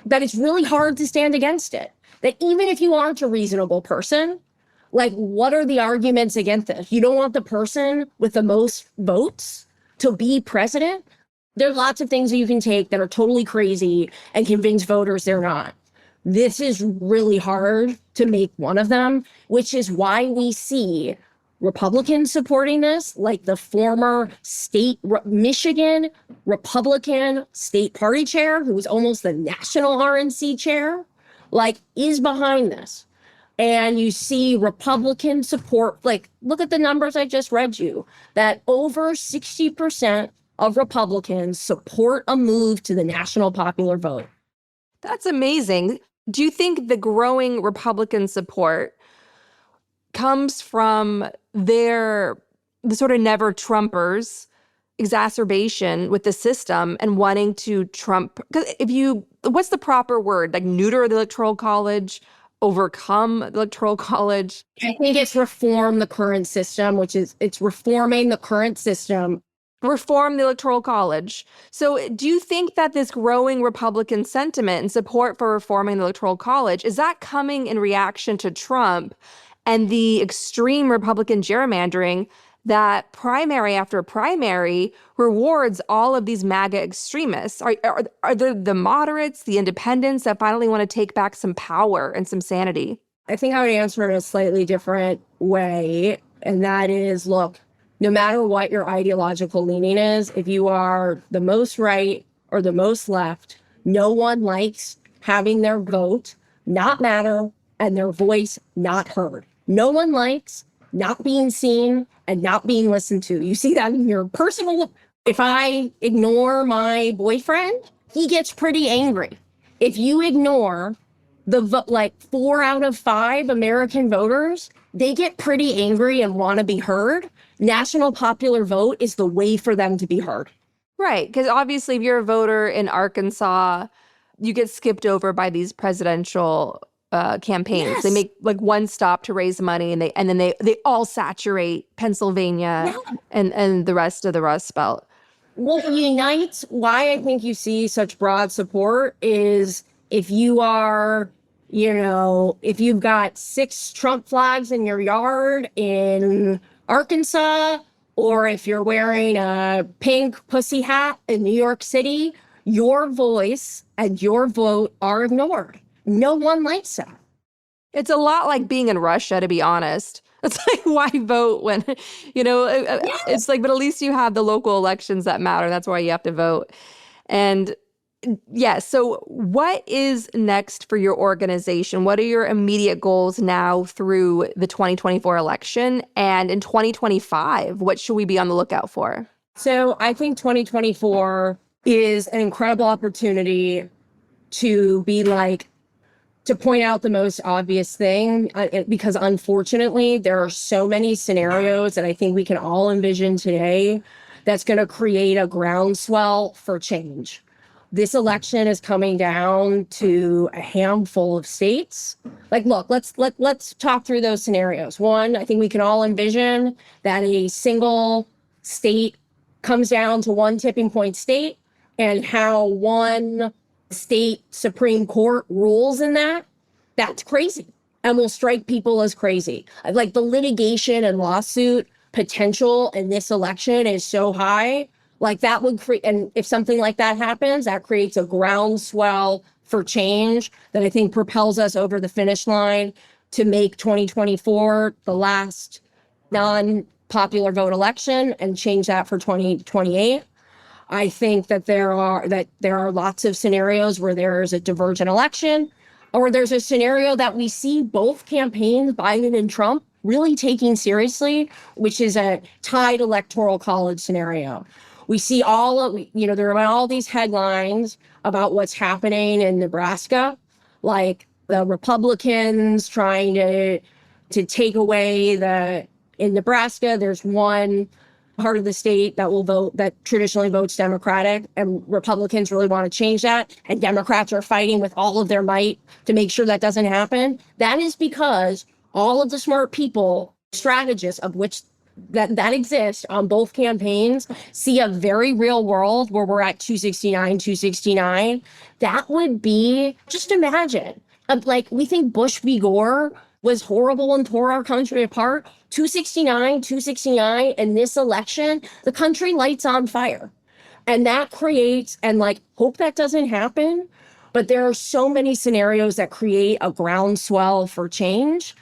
that it's really hard to stand against it. That even if you aren't a reasonable person, like, what are the arguments against this? You don't want the person with the most votes to be president? There are lots of things that you can take that are totally crazy and convince voters they're not. This is really hard to make one of them, which is why we see Republicans supporting this, like the former Michigan Republican state party chair, who was almost the national RNC chair, is behind this. And you see Republican support, look at the numbers I just read you, that over 60% of Republicans support a move to the national popular vote. That's amazing. Do you think the growing Republican support comes from the sort of never Trumpers exacerbation with the system and wanting to Trump? Because what's the proper word? Like, neuter the Electoral College, overcome the Electoral College? I think it's reform the current system, it's reforming the current system. Reform the Electoral College. So do you think that this growing Republican sentiment and support for reforming the Electoral College, is that coming in reaction to Trump and the extreme Republican gerrymandering that primary after primary rewards all of these MAGA extremists? Are there the moderates, the independents that finally want to take back some power and some sanity? I think I would answer it in a slightly different way. And that is, look, no matter what your ideological leaning is, if you are the most right or the most left, no one likes having their vote not matter and their voice not heard. No one likes not being seen and not being listened to. You see that in your personal. If I ignore my boyfriend, he gets pretty angry. If you ignore the 4 out of 5 American voters, they get pretty angry and want to be heard. National popular vote is the way for them to be heard. Right, because obviously if you're a voter in Arkansas, you get skipped over by these presidential campaigns. Yes. They make one stop to raise money, and then they all saturate Pennsylvania and the rest of the Rust Belt. What unites, why I think you see such broad support is if you are, if you've got 6 Trump flags in your yard in Arkansas, or if you're wearing a pink pussy hat in New York City, your voice and your vote are ignored. no one likes that. It's a lot like being in Russia, to be honest. It's like, why vote when, it's like, but at least you have the local elections that matter. That's why you have to vote. And yeah, so what is next for your organization? What are your immediate goals now through the 2024 election? And in 2025, what should we be on the lookout for? So I think 2024 is an incredible opportunity to to point out the most obvious thing, because unfortunately, there are so many scenarios that I think we can all envision today that's going to create a groundswell for change. This election is coming down to a handful of states. Like, look, let's talk through those scenarios. One, I think we can all envision that a single state comes down to one tipping point state, and how one state Supreme Court rules in that's crazy and will strike people as crazy. Like, the litigation and lawsuit potential in this election is so high. Like, that would create, and if something like that happens, that creates a groundswell for change that I think propels us over the finish line to make 2024 the last non-popular vote election and change that for 2028. I think that there are lots of scenarios where there is a divergent election, or there's a scenario that we see both campaigns, Biden and Trump, really taking seriously, which is a tied Electoral College scenario. We see there are all these headlines about what's happening in Nebraska, like the Republicans trying to take away in Nebraska, there's one part of the state that traditionally votes Democratic, and Republicans really want to change that, and Democrats are fighting with all of their might to make sure that doesn't happen. That is because all of the smart people, strategists of which that exist on both campaigns, see a very real world where we're at 269. That would be, just imagine, like, we think Bush v. Gore was horrible and tore our country apart. 269, in this election, the country lights on fire. And that creates, and hope that doesn't happen, but there are so many scenarios that create a groundswell for change.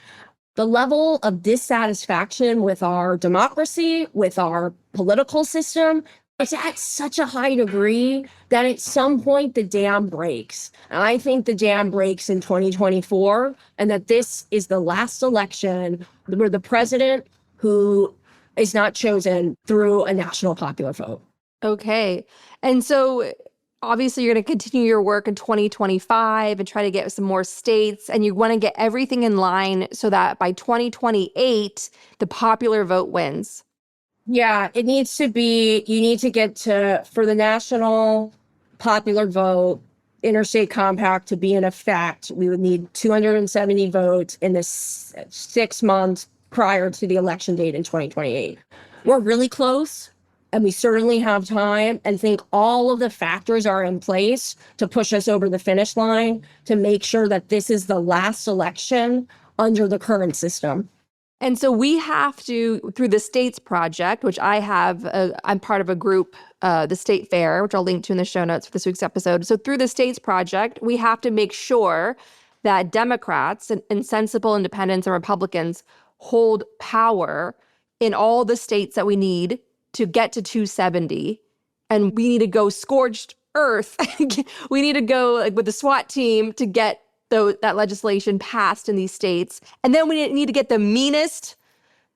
The level of dissatisfaction with our democracy, with our political system, it's at such a high degree that at some point the dam breaks. And I think the dam breaks in 2024, and that this is the last election where the president who is not chosen through a national popular vote. Okay. And so obviously you're going to continue your work in 2025 and try to get some more states, and you want to get everything in line so that by 2028, the popular vote wins. Yeah, you need to get for the national popular vote, interstate compact to be in effect, we would need 270 votes in the 6 months prior to the election date in 2028. We're really close, and we certainly have time, and think all of the factors are in place to push us over the finish line to make sure that this is the last election under the current system. And so we have to, through the States Project, which I'm part of a group, the State Fair, which I'll link to in the show notes for this week's episode. So through the States Project, we have to make sure that Democrats and sensible independents and Republicans hold power in all the states that we need to get to 270. And we need to go scorched earth. We need to go with the SWAT team to get that legislation passed in these states. And then we need to get the meanest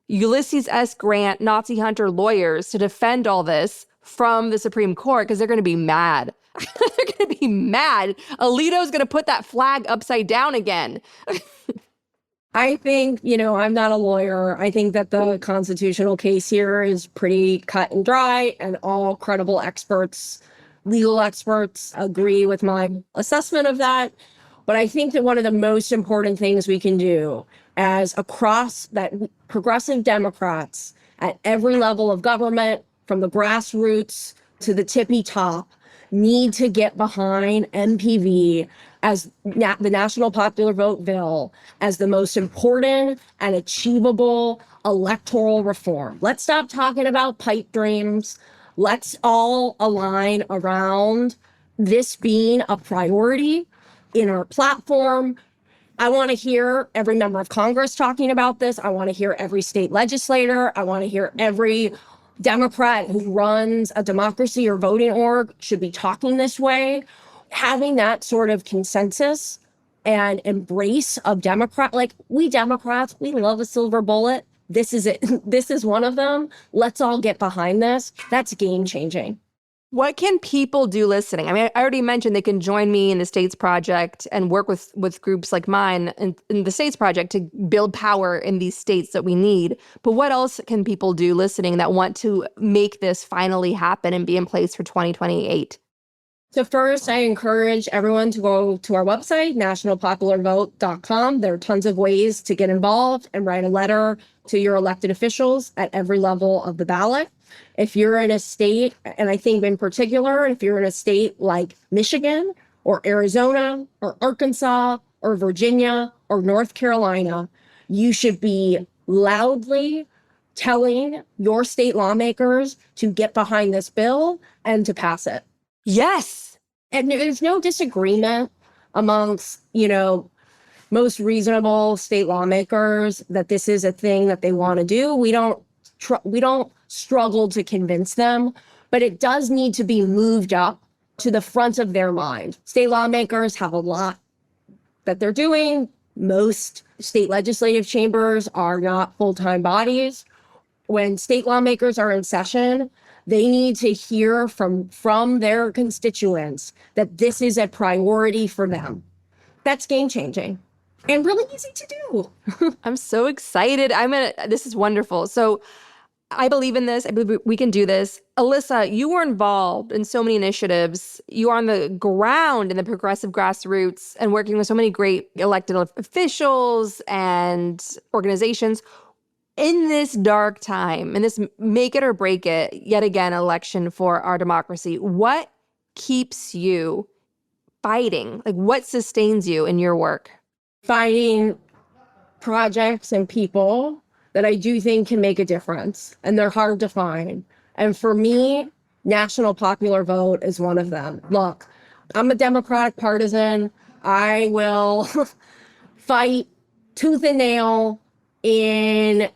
Ulysses S. Grant, Nazi hunter lawyers to defend all this from the Supreme Court, because they're going to be mad. They're going to be mad. Alito's going to put that flag upside down again. I think, I'm not a lawyer. I think that the constitutional case here is pretty cut and dry, and all credible experts, legal experts, agree with my assessment of that. But I think that one of the most important things we can do across that progressive Democrats at every level of government, from the grassroots to the tippy top, need to get behind NPV as the National Popular Vote bill as the most important and achievable electoral reform. Let's stop talking about pipe dreams. Let's all align around this being a priority. in our platform. I want to hear every member of Congress talking about this. I want to hear every state legislator. I want to hear every Democrat who runs a democracy or voting org should be talking this way. Having that sort of consensus and embrace of Democrat, like we Democrats, we love a silver bullet. This is it. This is one of them. Let's all get behind this. That's game changing. What can people do listening? I mean, I already mentioned they can join me in the States Project and work with groups like mine in the States Project to build power in these states that we need. But what else can people do listening that want to make this finally happen and be in place for 2028? So first, I encourage everyone to go to our website, nationalpopularvote.com. There are tons of ways to get involved and write a letter to your elected officials at every level of the ballot. If you're in a state, and I think in particular, if you're in a state like Michigan or Arizona or Arkansas or Virginia or North Carolina, you should be loudly telling your state lawmakers to get behind this bill and to pass it. Yes. And there's no disagreement amongst, most reasonable state lawmakers that this is a thing that they want to do. We don't struggle to convince them, but it does need to be moved up to the front of their mind. State lawmakers have a lot that they're doing. Most state legislative chambers are not full-time bodies. When state lawmakers are in session, they need to hear from their constituents that this is a priority for them. That's game-changing and really easy to do. I'm so excited. This is wonderful. So I believe in this. I believe we can do this. Alyssa, you were involved in so many initiatives. You are on the ground in the progressive grassroots and working with so many great elected officials and organizations. In this dark time, in this make it or break it, yet again, election for our democracy, what keeps you fighting? Like, what sustains you in your work? Finding projects and people that I do think can make a difference, and they're hard to find. And for me, National Popular Vote is one of them. Look, I'm a Democratic partisan. I will fight tooth and nail in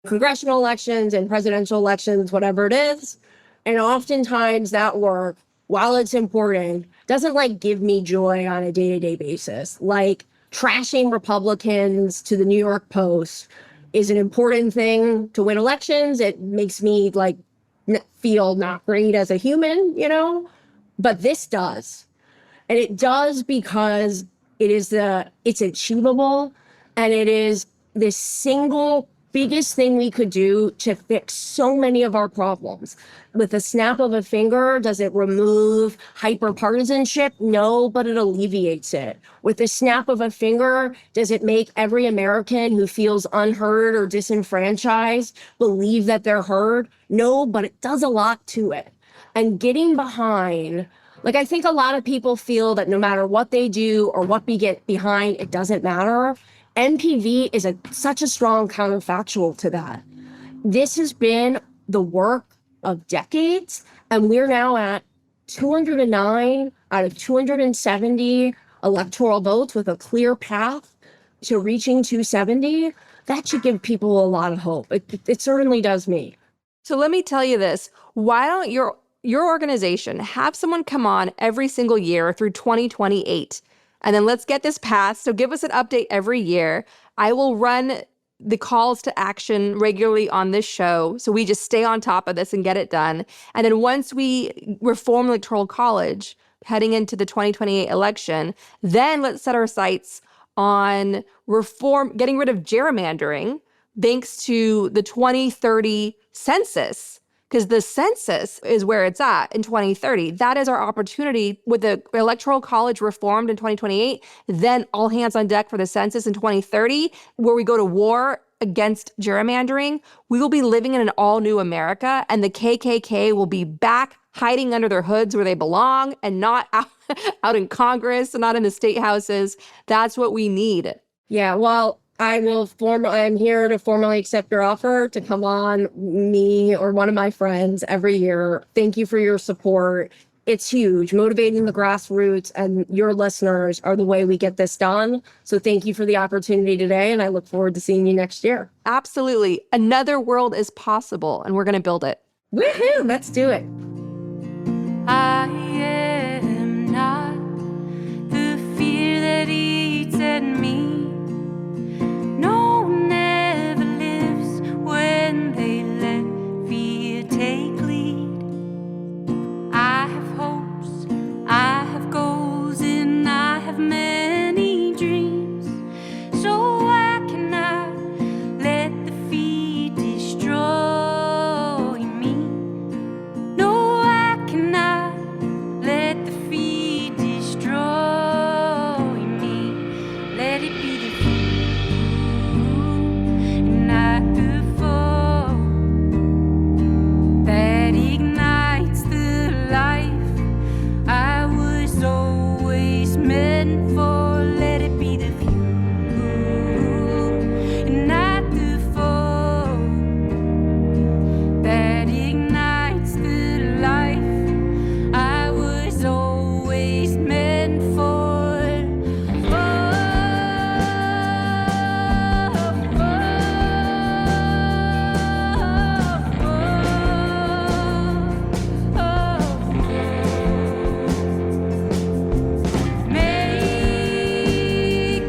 congressional elections and presidential elections, whatever it is. And oftentimes that work, while it's important, doesn't give me joy on a day-to-day basis. Like trashing Republicans to the New York Post is an important thing to win elections. It makes me feel not great as a human, but this does. And it does because it's achievable, and it is the single biggest thing we could do to fix so many of our problems. With a snap of a finger, does it remove hyperpartisanship? No, but it alleviates it. With a snap of a finger, does it make every American who feels unheard or disenfranchised believe that they're heard? No, but it does a lot to it. And getting behind, I think a lot of people feel that no matter what they do or what we get behind, it doesn't matter. NPV is such a strong counterfactual to that. This has been the work of decades, and we're now at 209 out of 270 electoral votes with a clear path to reaching 270. That should give people a lot of hope. It certainly does me. So let me tell you this. Why don't your organization have someone come on every single year through 2028? And then let's get this passed. So give us an update every year. I will run the calls to action regularly on this show, so we just stay on top of this and get it done. And then once we reform Electoral College heading into the 2028 election, then let's set our sights on getting rid of gerrymandering thanks to the 2030 census. Because the census is where it's at in 2030. That is our opportunity with the Electoral College reformed in 2028. Then all hands on deck for the census in 2030, where we go to war against gerrymandering. We will be living in an all-new America, and the KKK will be back hiding under their hoods where they belong and not out in Congress and not in the state houses. That's what we need. Yeah, well, I'm here to formally accept your offer to come on, me or one of my friends, every year. Thank you for your support. it's huge. Motivating the grassroots and your listeners are the way we get this done. So thank you for the opportunity today, and I look forward to seeing you next year. Absolutely. Another world is possible, and we're going to build it. Woohoo! Let's do it. I am not the fear that eats at me. No one ever lives when they let fear take lead. I have hopes, I have goals, and I have many dreams. So why cannot let the fear destroy me? No, I cannot let the fear destroy me. Let it be the fuel and not the foe that ignites the life I was always meant for. Let it be the fuel and not the foe that ignites the life I was always meant for. Make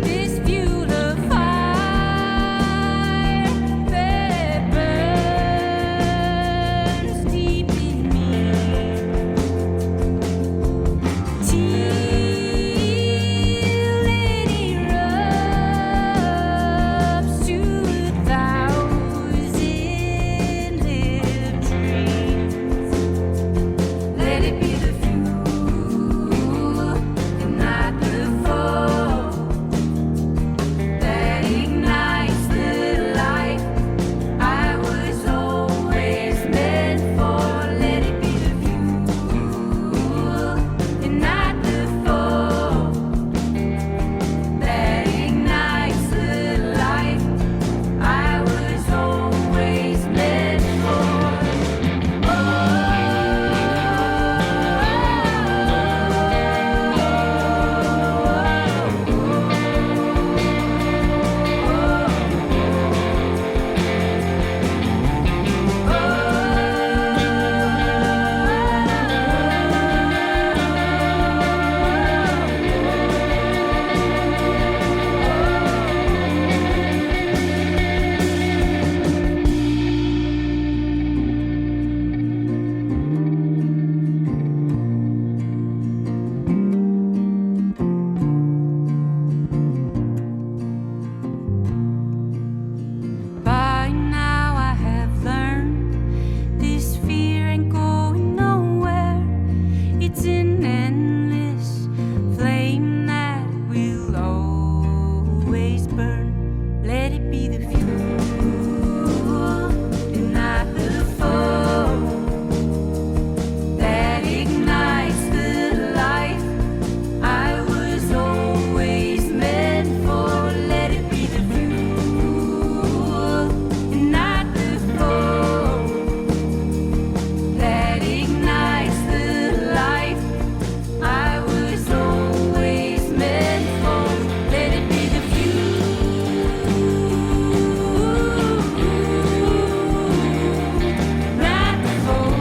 this fuel a fire that burns deep in me, till it erupts to 1,000 little dreams. Let it be the fuel and not the foe that ignites the life I was always meant for. Let it be the fuel and not the foe that ignites the life I was always meant for. By now I have learned this fear ain't going nowhere. It's an endless flame that will always burn. Let it be the fuel and not the foe that ignites the life I was always meant for. Let it be the fuel and not the foe that ignites the life I was always meant for. Let it be the fuel, not the foe,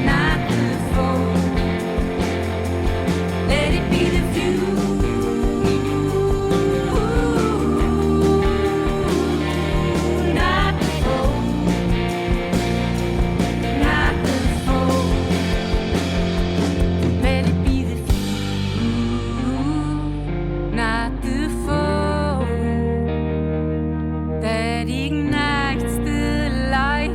not the foe. Let it be the fuel, not the foe, not the foe. Let it be the fuel, not the foe that ignites the life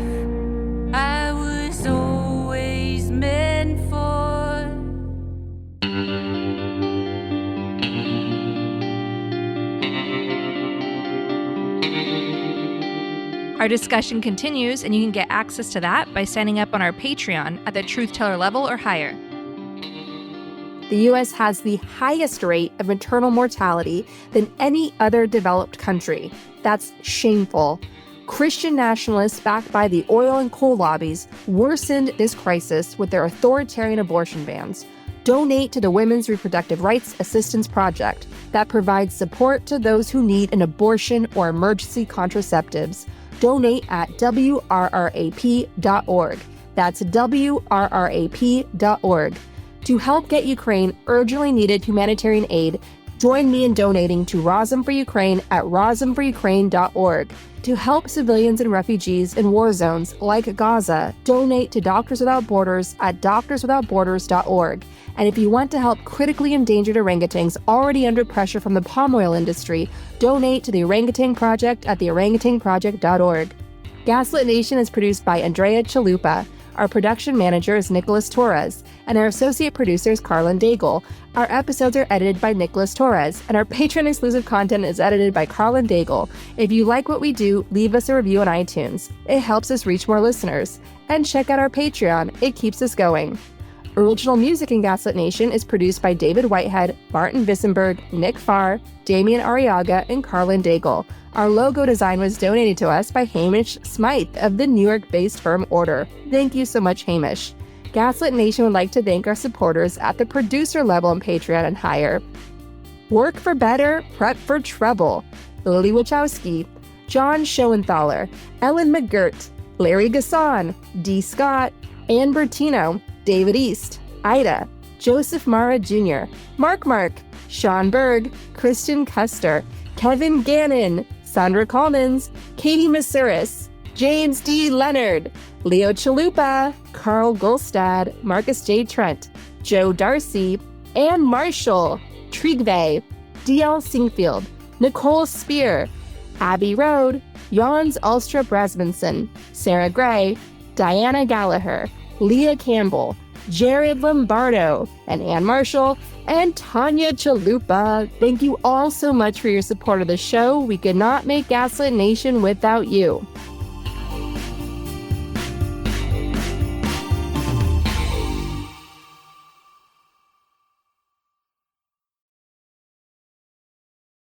I was always meant for. Our discussion continues, and you can get access to that by signing up on our Patreon at the Truth Teller level or higher. The U.S. has the highest rate of maternal mortality than any other developed country. That's shameful. Christian nationalists backed by the oil and coal lobbies worsened this crisis with their authoritarian abortion bans. Donate to the Women's Reproductive Rights Assistance Project that provides support to those who need an abortion or emergency contraceptives. Donate at WRRAP.org. That's WRRAP.org. To help get Ukraine urgently needed humanitarian aid, join me in donating to Razom for Ukraine at razomforukraine.org. To help civilians and refugees in war zones like Gaza, donate to Doctors Without Borders at doctorswithoutborders.org. And if you want to help critically endangered orangutans already under pressure from the palm oil industry, donate to the Orangutan Project at theorangutanproject.org. Gaslit Nation is produced by Andrea Chalupa. Our production manager is Nicholas Torres, and our associate producer is Carlin Daigle. Our episodes are edited by Nicholas Torres, and our Patreon-exclusive content is edited by Carlin Daigle. If you like what we do, leave us a review on iTunes. It helps us reach more listeners. And check out our Patreon. It keeps us going. Original music in Gaslit Nation is produced by David Whitehead, Martin Vissenberg, Nick Farr, Damian Arriaga, and Carlin Daigle. Our logo design was donated to us by Hamish Smythe of the New York-based firm Order. Thank you so much, Hamish. Gaslit Nation would like to thank our supporters at the producer level on Patreon and higher. Work for Better, Prep for Trouble. Lily Wachowski, John Schoenthaler, Ellen McGirt, Larry Gasson, D. Scott, Ann Bertino, David East, Ida, Joseph Mara Jr., Mark, Sean Berg, Kristen Custer, Kevin Gannon, Sandra Collins, Katie Masuris, James D. Leonard, Leo Chalupa, Carl Gulstad, Marcus J. Trent, Joe Darcy, Ann Marshall, Trigve, D.L. Singfield, Nicole Spear, Abby Road, Jans Alstrup Rasmussen, Sarah Gray, Diana Gallagher, Leah Campbell, Jared Lombardo, and Ann Marshall, and Tanya Chalupa. Thank you all so much for your support of the show. We could not make Gaslit Nation without you.